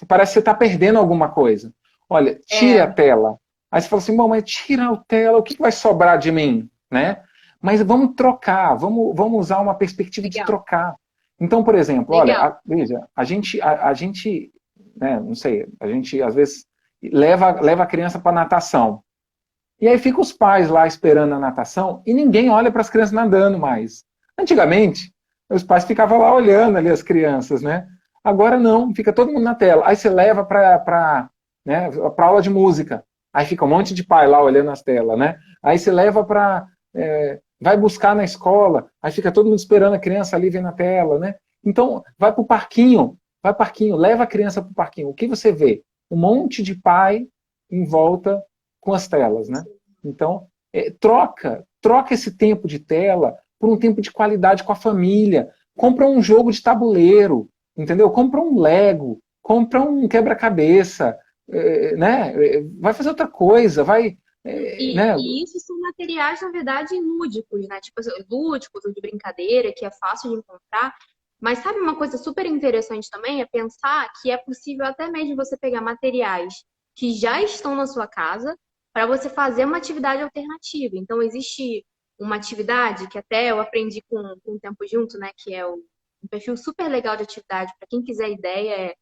Speaker 2: parece que você está perdendo alguma coisa. Olha, tire a
Speaker 1: É,
Speaker 2: tela. Aí você fala assim, bom, mas tira a tela, o que vai sobrar de mim, né? Mas vamos trocar, vamos usar uma perspectiva de
Speaker 1: legal.
Speaker 2: trocar. Então, por exemplo, olha,
Speaker 1: Legal.
Speaker 2: veja, a gente, né, não sei, a gente às vezes leva a criança para natação. E aí fica os pais lá esperando a natação e ninguém olha para as crianças nadando mais. Antigamente, os pais ficavam lá olhando ali as crianças, né? Agora não, fica todo mundo na tela. Aí você leva para né, aula de música. Aí fica um monte de pai lá olhando as telas, né? Aí você leva para. Vai buscar na escola, aí fica todo mundo esperando a criança ali vendo a tela, né? Então, vai parquinho, leva a criança para o parquinho. O que você vê? Um monte de pai em volta com as telas, né? Então, troca esse tempo de tela por um tempo de qualidade com a família. Compra um jogo de tabuleiro, entendeu? Compra um Lego, compra um quebra-cabeça, né? Vai fazer outra coisa, vai, né?
Speaker 1: E isso são materiais, na verdade, lúdicos, né? Tipo, assim, lúdicos ou de brincadeira, que é fácil de encontrar. Mas sabe uma coisa super interessante também? É pensar que é possível até mesmo você pegar materiais que já estão na sua casa para você fazer uma atividade alternativa. Então, existe uma atividade que até eu aprendi com o Tempo Junto, né? Que é um perfil super legal de atividade. Para quem quiser ideia, é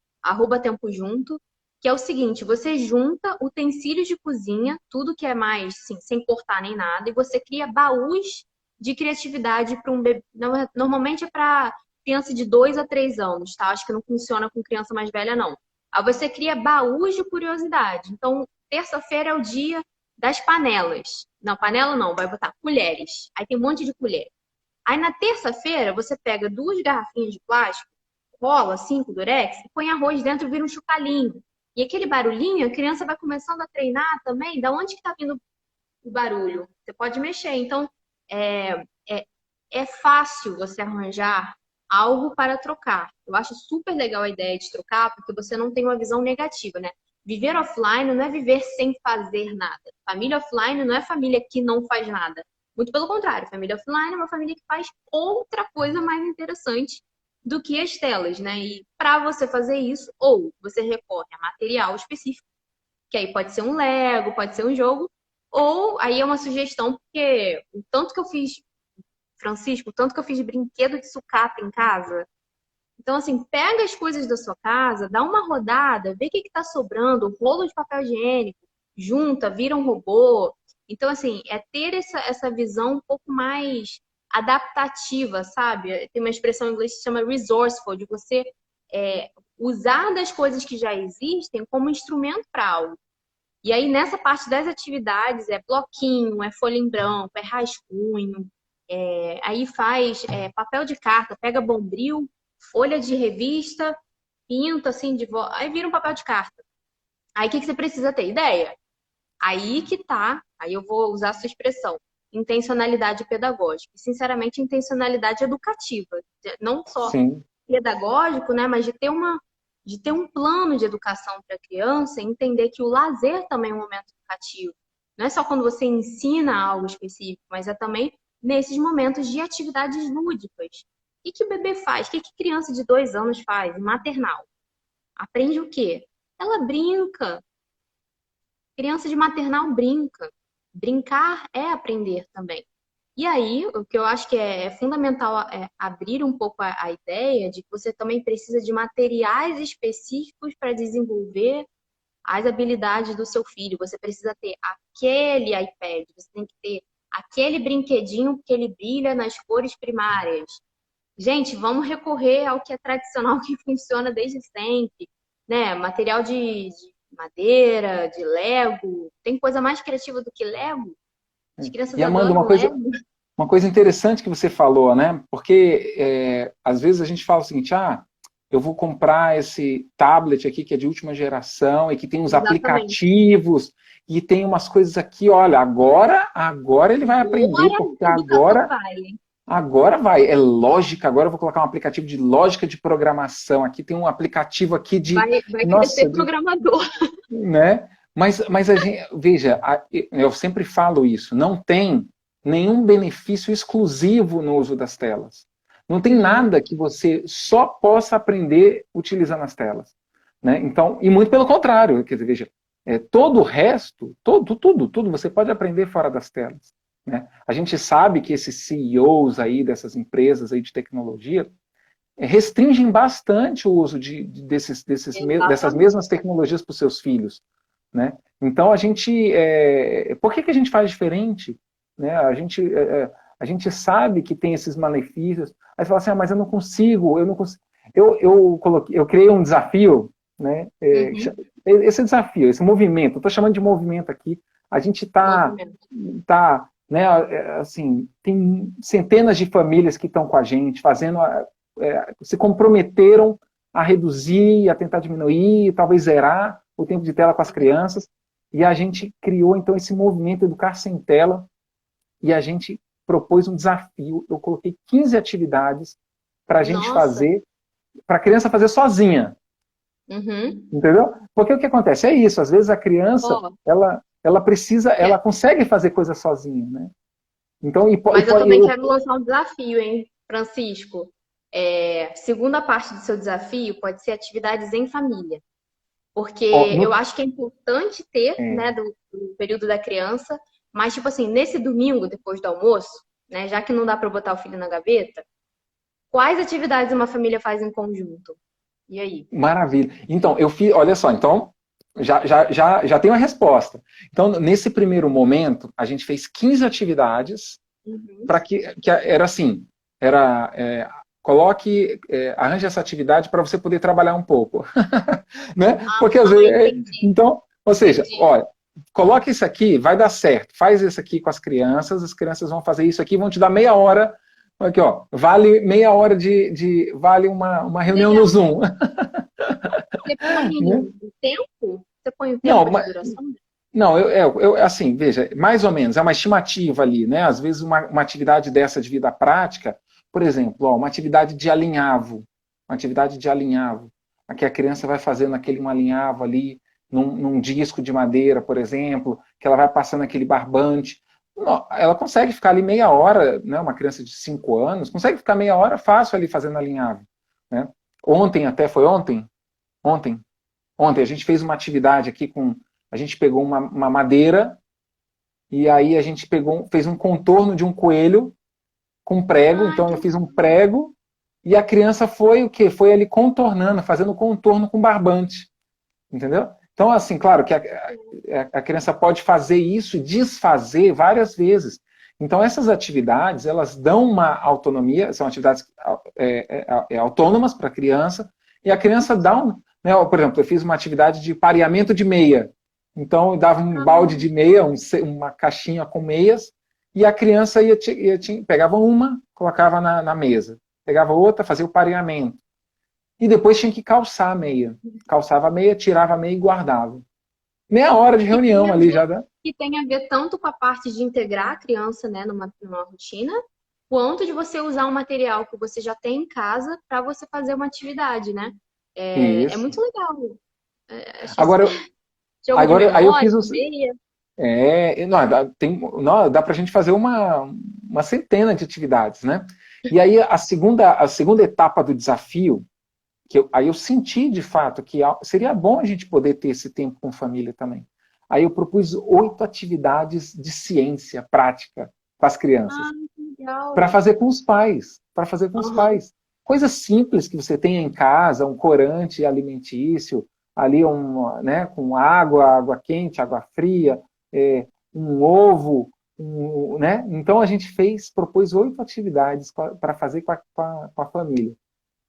Speaker 1: @Tempo Junto. que é o seguinte, você junta utensílios de cozinha, tudo que é mais, assim, sem cortar nem nada, e você cria baús de criatividade para um bebê. Normalmente é para criança de 2 a 3 anos, tá? Acho que não funciona com criança mais velha, não. Aí você cria baús de curiosidade. Então, terça-feira é o dia das panelas. Não, panela não, vai botar colheres. Aí tem um monte de colher. Aí na terça-feira você pega 2 garrafinhas de plástico, rola 5 durex e põe arroz dentro e vira um chocalhinho. E aquele barulhinho, a criança vai começando a treinar também. Da onde que tá vindo o barulho? Você pode mexer. Então, é, é, é fácil você arranjar algo para trocar. Eu acho super legal a ideia de trocar, porque você não tem uma visão negativa, né? Viver offline não é viver sem fazer nada. Família offline não é família que não faz nada. Muito pelo contrário, família offline é uma família que faz outra coisa mais interessante do que as telas, né? E para você fazer isso, ou você recorre a material específico, que aí pode ser um Lego, pode ser um jogo, ou aí é uma sugestão, porque o tanto que eu fiz, Francisco, o tanto que eu fiz de brinquedo de sucata em casa. Então, assim, pega as coisas da sua casa, dá uma rodada, vê o que está sobrando, rolo de papel higiênico, junta, vira um robô. Então, assim, é ter essa visão um pouco mais adaptativa, sabe? Tem uma expressão em inglês que se chama resourceful, de você usar das coisas que já existem como instrumento para algo. E aí, nessa parte das atividades, é bloquinho, é folha em branco, é rascunho, aí faz papel de carta, pega bombril, folha de revista, pinta assim, aí vira um papel de carta. Aí o que você precisa ter? Ideia. Aí que tá, aí eu vou usar a sua expressão, intencionalidade pedagógica. E, sinceramente, intencionalidade educativa. Não só
Speaker 2: Sim.
Speaker 1: pedagógico, né, mas de ter um plano de educação para a criança e entender que o lazer também é um momento educativo. Não é só quando você ensina algo específico, mas é também nesses momentos de atividades lúdicas. O que o bebê faz? O que criança de 2 anos faz? Maternal. Aprende o quê? Ela brinca. Criança de maternal brinca. Brincar é aprender também. E aí, o que eu acho que é fundamental é abrir um pouco a ideia de que você também precisa de materiais específicos para desenvolver as habilidades do seu filho. Você precisa ter aquele iPad, você tem que ter aquele brinquedinho que ele brilha nas cores primárias. Gente, vamos recorrer ao que é tradicional, que funciona desde sempre, né? Material de madeira, de Lego. Tem coisa mais criativa do que Lego? As crianças
Speaker 2: E Amanda,
Speaker 1: adoram Lego.
Speaker 2: uma coisa interessante que você falou, né? Porque às vezes a gente fala o seguinte, eu vou comprar esse tablet aqui que é de última geração e que tem uns
Speaker 1: Exatamente.
Speaker 2: aplicativos e tem umas coisas aqui, olha, agora ele vai aprender,
Speaker 1: Agora
Speaker 2: porque
Speaker 1: a educação vai.
Speaker 2: agora vai, é lógica, agora eu vou colocar um aplicativo de lógica de programação, aqui tem um aplicativo aqui de,
Speaker 1: Vai querer
Speaker 2: nossa,
Speaker 1: ser programador.
Speaker 2: né? Mas a gente, veja, eu sempre falo isso, não tem nenhum benefício exclusivo no uso das telas. Não tem nada que você só possa aprender utilizando as telas, né? Então, e muito pelo contrário, quer dizer, veja, todo o resto, tudo você pode aprender fora das telas, né? A gente sabe que esses CEOs aí dessas empresas aí de tecnologia restringem bastante o uso dessas mesmas tecnologias para os seus filhos, né? Então por que a gente faz diferente, né? A gente sabe que tem esses malefícios. Aí você fala assim, mas eu não consigo. Eu criei um desafio, né? Esse desafio, esse movimento, eu estou chamando de movimento aqui. A gente tá, né? Assim, tem centenas de famílias que estão com a gente, se comprometeram a reduzir, a tentar diminuir, talvez zerar o tempo de tela com as crianças, e a gente criou, então, esse movimento Educar Sem Tela, e a gente propôs um desafio, eu coloquei 15 atividades para a gente fazer, para a criança fazer sozinha. Entendeu? Porque o que acontece? É isso, às vezes a criança, ela precisa, ela consegue fazer coisas sozinha, né? Então,
Speaker 1: mas eu também quero lançar um desafio, hein, Francisco? Segunda parte do seu desafio pode ser atividades em família. Porque eu acho que é importante ter, né, do período da criança, mas, tipo assim, nesse domingo, depois do almoço, né, já que não dá para botar o filho na gaveta, quais atividades uma família faz em conjunto? E aí?
Speaker 2: Maravilha. Então, olha só, então, já tem uma resposta. Então, nesse primeiro momento, a gente fez 15 atividades
Speaker 1: Uhum.
Speaker 2: para que era assim, era arranje essa atividade para você poder trabalhar um pouco, né?
Speaker 1: Ah,
Speaker 2: Porque às vezes,
Speaker 1: entendi,
Speaker 2: então, ou seja,
Speaker 1: entendi.
Speaker 2: olha, coloque isso aqui, vai dar certo. Faz isso aqui com as crianças vão fazer isso aqui, vão te dar meia hora. Aqui, ó, vale meia hora vale uma reunião no
Speaker 1: Legal.
Speaker 2: Zoom.
Speaker 1: Você põe
Speaker 2: Né?
Speaker 1: o tempo? Você põe o
Speaker 2: Não,
Speaker 1: tempo de duração?
Speaker 2: não, assim, veja, mais ou menos, é uma estimativa ali, né? Às vezes uma atividade dessa de vida prática, por exemplo, ó, uma atividade de alinhavo, aqui a criança vai fazendo um alinhavo ali, num disco de madeira, por exemplo, que ela vai passando aquele barbante. Não, ela consegue ficar ali meia hora, né? Uma criança de 5 anos, consegue ficar meia hora fácil ali fazendo alinhavo, né? Ontem, até foi ontem? Ontem, Ontem a gente fez uma atividade aqui a gente pegou uma madeira e aí a gente fez um contorno de um coelho com prego.
Speaker 1: Ah,
Speaker 2: Então
Speaker 1: que
Speaker 2: eu fiz um
Speaker 1: legal.
Speaker 2: prego e a criança foi o quê? Foi ali contornando, fazendo contorno com barbante, entendeu? Então, assim, claro que a criança pode fazer isso e desfazer várias vezes. Então, essas atividades, elas dão uma autonomia, são atividades autônomas para a criança, e a criança dá né, por exemplo, eu fiz uma atividade de pareamento de meia. Então, eu dava um balde de meia, uma caixinha com meias, e a criança pegava uma, colocava na mesa, pegava outra, fazia o pareamento. E depois tinha que calçar a meia. Calçava a meia, tirava a meia e guardava. Meia hora de
Speaker 1: Que tem
Speaker 2: reunião
Speaker 1: a
Speaker 2: ali
Speaker 1: ver,
Speaker 2: já dá.
Speaker 1: que tem a ver tanto com a parte de integrar a criança, né, numa rotina, quanto de você usar um material que você já tem em casa para você fazer uma atividade, né? É
Speaker 2: Isso.
Speaker 1: muito legal. Achei
Speaker 2: Agora,
Speaker 1: super. Jogo de
Speaker 2: aí eu
Speaker 1: memória,
Speaker 2: fiz os.
Speaker 1: meia.
Speaker 2: Não, dá para a gente fazer uma centena de atividades, né? E aí a segunda etapa do desafio, aí eu senti de fato que seria bom a gente poder ter esse tempo com família também. Aí eu propus 8 atividades de ciência prática para as
Speaker 1: Ah,
Speaker 2: crianças,
Speaker 1: que legal.
Speaker 2: para fazer com os pais, para fazer com os
Speaker 1: Aham.
Speaker 2: pais. Coisas simples que você tenha em casa, um corante alimentício, ali né, com água quente, água fria, um ovo, né? Então a gente propôs 8 atividades para fazer com a família.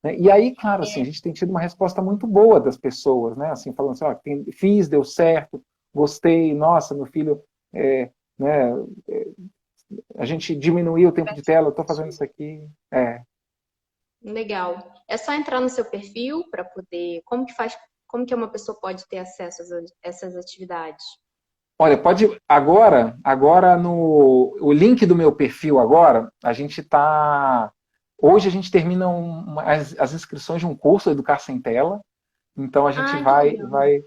Speaker 2: Né? E aí, claro, assim, a gente tem tido uma resposta muito boa das pessoas, né? Assim, falando assim, ó, fiz, deu certo, gostei, nossa, meu filho, né, a gente diminuiu o tempo de tela, eu estou fazendo isso aqui.
Speaker 1: Legal. É só entrar no seu perfil para poder. Como que faz? Como que uma pessoa pode ter acesso a essas atividades?
Speaker 2: Olha, pode agora no o link do meu perfil agora, a gente está hoje a gente termina as inscrições de um curso Educar Sem Tela. Então a gente
Speaker 1: Ah, que legal.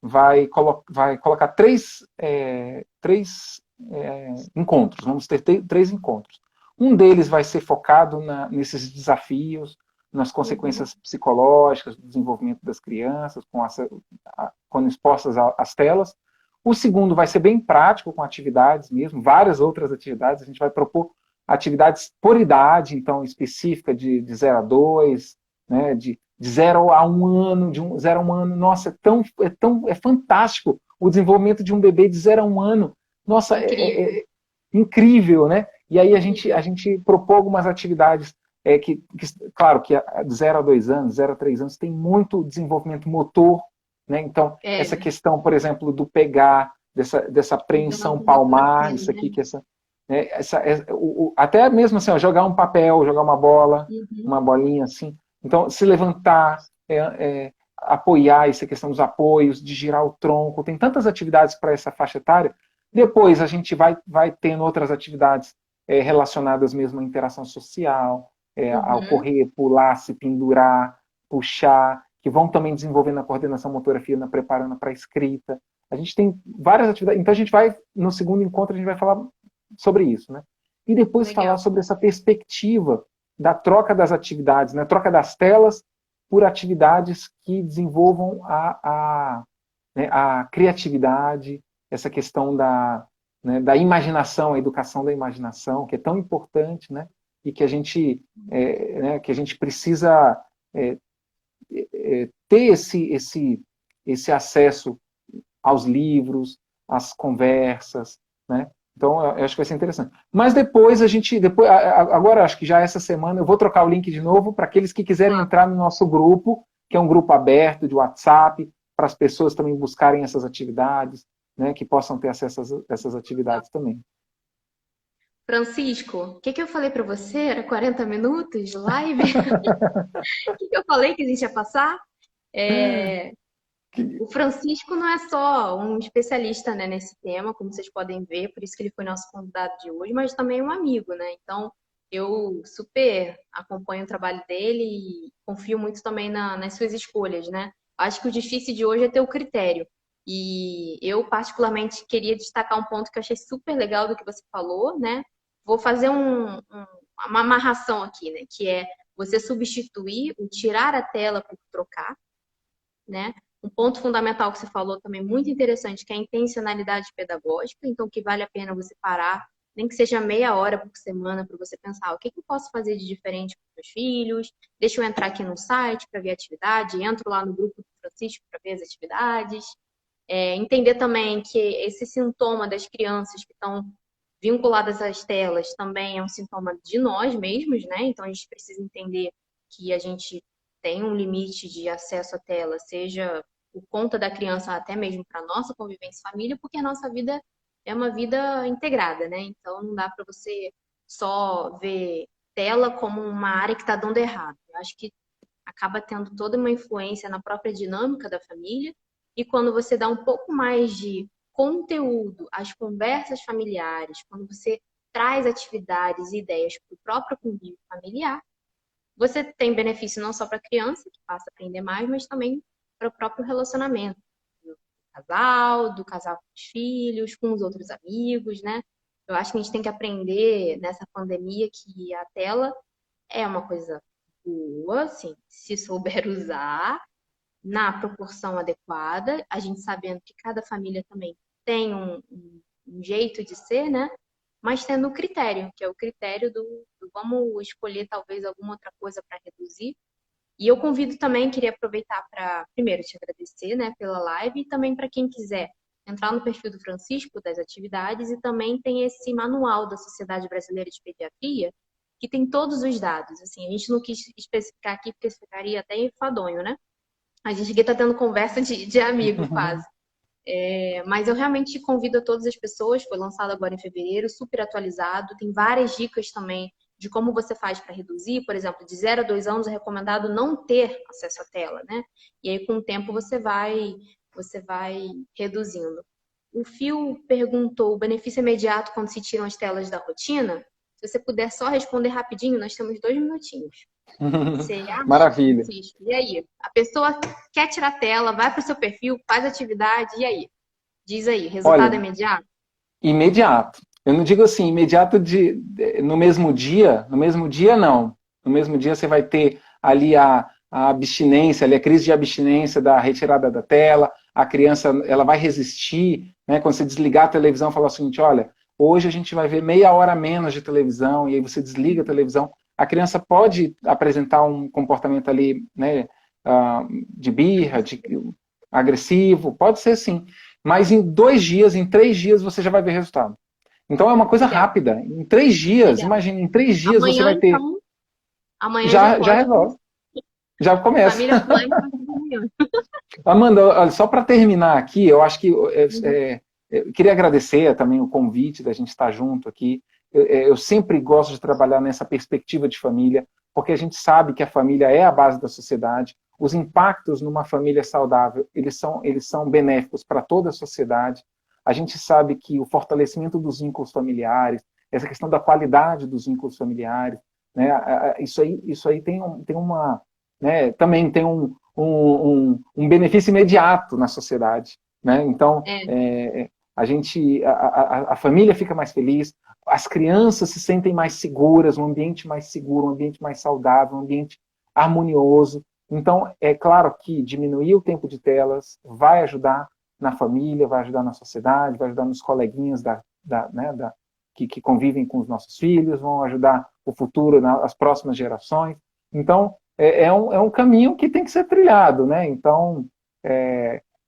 Speaker 2: vai colocar três encontros. Vamos ter 3 encontros. Um deles vai ser focado nesses desafios, nas
Speaker 1: Uhum.
Speaker 2: consequências psicológicas do desenvolvimento das crianças, quando expostas às telas. O segundo vai ser bem prático, com atividades mesmo, várias outras atividades. A gente vai propor atividades por idade, então específica de 0 a 2, né, de 0 a 1 ano, de 0 a 1 ano. Nossa, é fantástico o desenvolvimento de um bebê de 0 a 1 ano. Nossa,
Speaker 1: Incrível,
Speaker 2: incrível, né? E aí a
Speaker 1: incrível.
Speaker 2: gente propôs algumas atividades claro, que de 0 a 2 anos, 0 a 3 anos, tem muito desenvolvimento motor, né? Então,
Speaker 1: É,
Speaker 2: essa questão, por exemplo, do pegar, dessa apreensão palmar,
Speaker 1: coordenação
Speaker 2: isso aqui,
Speaker 1: motora,
Speaker 2: que né, até mesmo assim, ó, jogar um papel, jogar uma bola,
Speaker 1: né? Uhum.
Speaker 2: uma bolinha assim. Então, se levantar, apoiar, essa questão dos apoios, de girar o tronco, tem tantas atividades para essa faixa etária. Depois a gente vai tendo outras atividades relacionadas mesmo à interação social, ao
Speaker 1: Uhum.
Speaker 2: correr, pular, se pendurar, puxar, que vão também desenvolvendo a coordenação motora fina, preparando para a escrita. A gente tem várias atividades. Então a gente no segundo encontro, a gente vai falar sobre isso, né? E depois falar
Speaker 1: Legal.
Speaker 2: sobre essa perspectiva da troca das atividades, né? Troca das telas por atividades que desenvolvam né, a criatividade, essa questão da imaginação, a educação da imaginação, que é tão importante, né? E que que a gente precisa ter esse acesso aos livros, às conversas, né? Então, eu acho que vai ser interessante. Mas depois agora acho que já essa semana eu vou trocar o link de novo para aqueles que quiserem
Speaker 1: Tá.
Speaker 2: entrar no nosso grupo, que é um grupo aberto de WhatsApp, para as pessoas também buscarem essas atividades, né, que possam ter acesso a essas atividades também.
Speaker 1: Francisco, o que que eu falei para você? Era 40 minutos de live? O que que eu falei que a gente ia passar? É, o Francisco não é só um especialista, né, nesse tema, como vocês podem ver, por isso que ele foi nosso convidado de hoje, mas também um amigo, né? Então, eu super acompanho o trabalho dele e confio muito também nas suas escolhas, né? Acho que o difícil de hoje é ter o critério. E eu, particularmente, queria destacar um ponto que eu achei super legal do que você falou, né? Vou fazer uma amarração aqui, né? Que é você substituir o tirar a tela por trocar, né? Um ponto fundamental que você falou também muito interessante, que é a intencionalidade pedagógica, então que vale a pena você parar, nem que seja meia hora por semana, para você pensar o que eu posso fazer de diferente com os meus filhos, deixa eu entrar aqui no site para ver a atividade, entro lá no grupo do Francisco para ver as atividades, entender também que esse sintoma das crianças que estão vinculadas às telas também é um sintoma de nós mesmos, né? Então a gente precisa entender que a gente tem um limite de acesso à tela, seja por conta da criança, até mesmo para nossa convivência em família, porque a nossa vida é uma vida integrada, né? Então não dá para você só ver tela como uma área que está dando errado. Eu acho que acaba tendo toda uma influência na própria dinâmica da família, e quando você dá um pouco mais de conteúdo às conversas familiares, quando você traz atividades e ideias para o próprio convívio familiar, você tem benefício não só para a criança, que passa a aprender mais, mas também para o próprio relacionamento do casal com os filhos, com os outros amigos, né? Eu acho que a gente tem que aprender nessa pandemia que a tela é uma coisa boa, assim, se souber usar na proporção adequada, a gente sabendo que cada família também tem um jeito de ser, né? Mas tendo o critério, que é o critério do vamos escolher talvez alguma outra coisa para reduzir. E eu convido também, queria aproveitar para, primeiro, te agradecer, né, pela live, e também para quem quiser entrar no perfil do Francisco, das atividades, e também tem esse manual da Sociedade Brasileira de Pediatria, que tem todos os dados. Assim, a gente não quis especificar aqui, porque ficaria até enfadonho, né? A gente aqui está tendo conversa de amigo, quase. Mas eu realmente convido a todas as pessoas, foi lançado agora em fevereiro, super atualizado, tem várias dicas também de como você faz para reduzir, por exemplo, de 0 a 2 anos é recomendado não ter acesso à tela, né? E aí com o tempo você vai reduzindo. O Fio perguntou o benefício imediato quando se tiram as telas da rotina. Se você puder só responder rapidinho, nós temos 2 minutinhos. Você acha,
Speaker 2: Maravilha.
Speaker 1: Francisco? E aí? A pessoa quer tirar a tela, vai para o seu perfil, faz atividade, e aí? Diz aí, resultado
Speaker 2: Olha,
Speaker 1: imediato?
Speaker 2: imediato. Eu não digo assim, imediato no mesmo dia não. No mesmo dia você vai ter ali a abstinência, ali a crise de abstinência da retirada da tela, a criança ela vai resistir, né? Quando você desligar a televisão, falar o seguinte, olha, hoje a gente vai ver meia hora menos de televisão, e aí você desliga a televisão, a criança pode apresentar um comportamento ali, né, de birra, de agressivo, pode ser sim. Mas em 2 dias, em 3 dias, você já vai ver resultado. Então é uma coisa
Speaker 1: Legal,
Speaker 2: rápida. Em 3 dias,
Speaker 1: legal.
Speaker 2: imagine, em 3 dias você
Speaker 1: Amanhã,
Speaker 2: vai ter.
Speaker 1: então, amanhã já
Speaker 2: Já
Speaker 1: pode
Speaker 2: resolve,
Speaker 1: começar.
Speaker 2: já começa.
Speaker 1: Família offline a partir de amanhã.
Speaker 2: Amanda, olha, só para terminar aqui, eu acho que
Speaker 1: Uhum.
Speaker 2: eu queria agradecer também o convite da gente estar junto aqui. Eu sempre gosto de trabalhar nessa perspectiva de família, porque a gente sabe que a família é a base da sociedade. Os impactos numa família saudável, eles são benéficos para toda a sociedade. A gente sabe que o fortalecimento dos vínculos familiares, essa questão da qualidade dos vínculos familiares, né, isso aí tem uma, né, também tem um benefício imediato na sociedade, né? Então,
Speaker 1: É,
Speaker 2: a família fica mais feliz, as crianças se sentem mais seguras, um ambiente mais seguro, um ambiente mais saudável, um ambiente harmonioso. Então, é claro que diminuir o tempo de telas vai ajudar na família, vai ajudar na sociedade, vai ajudar nos coleguinhas que convivem com os nossos filhos, vão ajudar o futuro, as próximas gerações. Então, é um caminho que tem que ser trilhado, né? Então,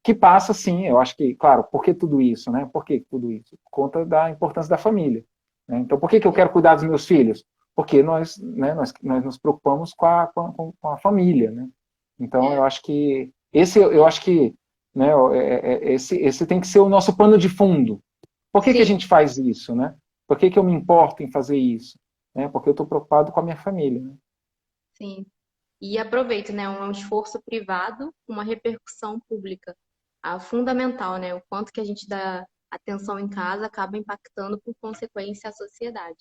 Speaker 2: que passa, sim, eu acho que, claro, por que tudo isso, né? Por que tudo isso? Por conta da importância da família. Né? Então, por que eu quero cuidar dos meus filhos? Porque nós, né, nós nos preocupamos com a família, né? Então, eu
Speaker 1: É,
Speaker 2: acho que eu acho que, né, esse tem que ser o nosso pano de fundo. Por que a
Speaker 1: sim,
Speaker 2: gente faz isso, né? Por que eu me importo em fazer isso? Né? Porque eu estou preocupado com a minha família. Né?
Speaker 1: sim. E aproveito, né? Um esforço privado com uma repercussão pública. Fundamental, né? O quanto que a gente dá atenção em casa acaba impactando por consequência a sociedade.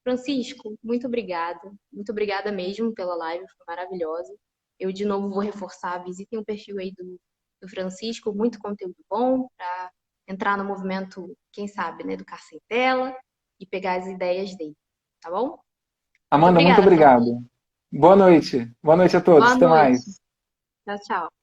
Speaker 1: Francisco, muito obrigada. Muito obrigada mesmo pela live, foi maravilhosa. Eu, de novo, vou reforçar, visitem o perfil aí do Francisco, muito conteúdo bom para entrar no movimento, quem sabe, né, do Educar Sem Tela e pegar as ideias dele, tá bom? Muito
Speaker 2: Amanda, muito
Speaker 1: obrigada, Francisco.
Speaker 2: obrigado. Boa noite. Boa noite a todos.
Speaker 1: Boa
Speaker 2: Até
Speaker 1: noite.
Speaker 2: mais.
Speaker 1: Tchau, tchau.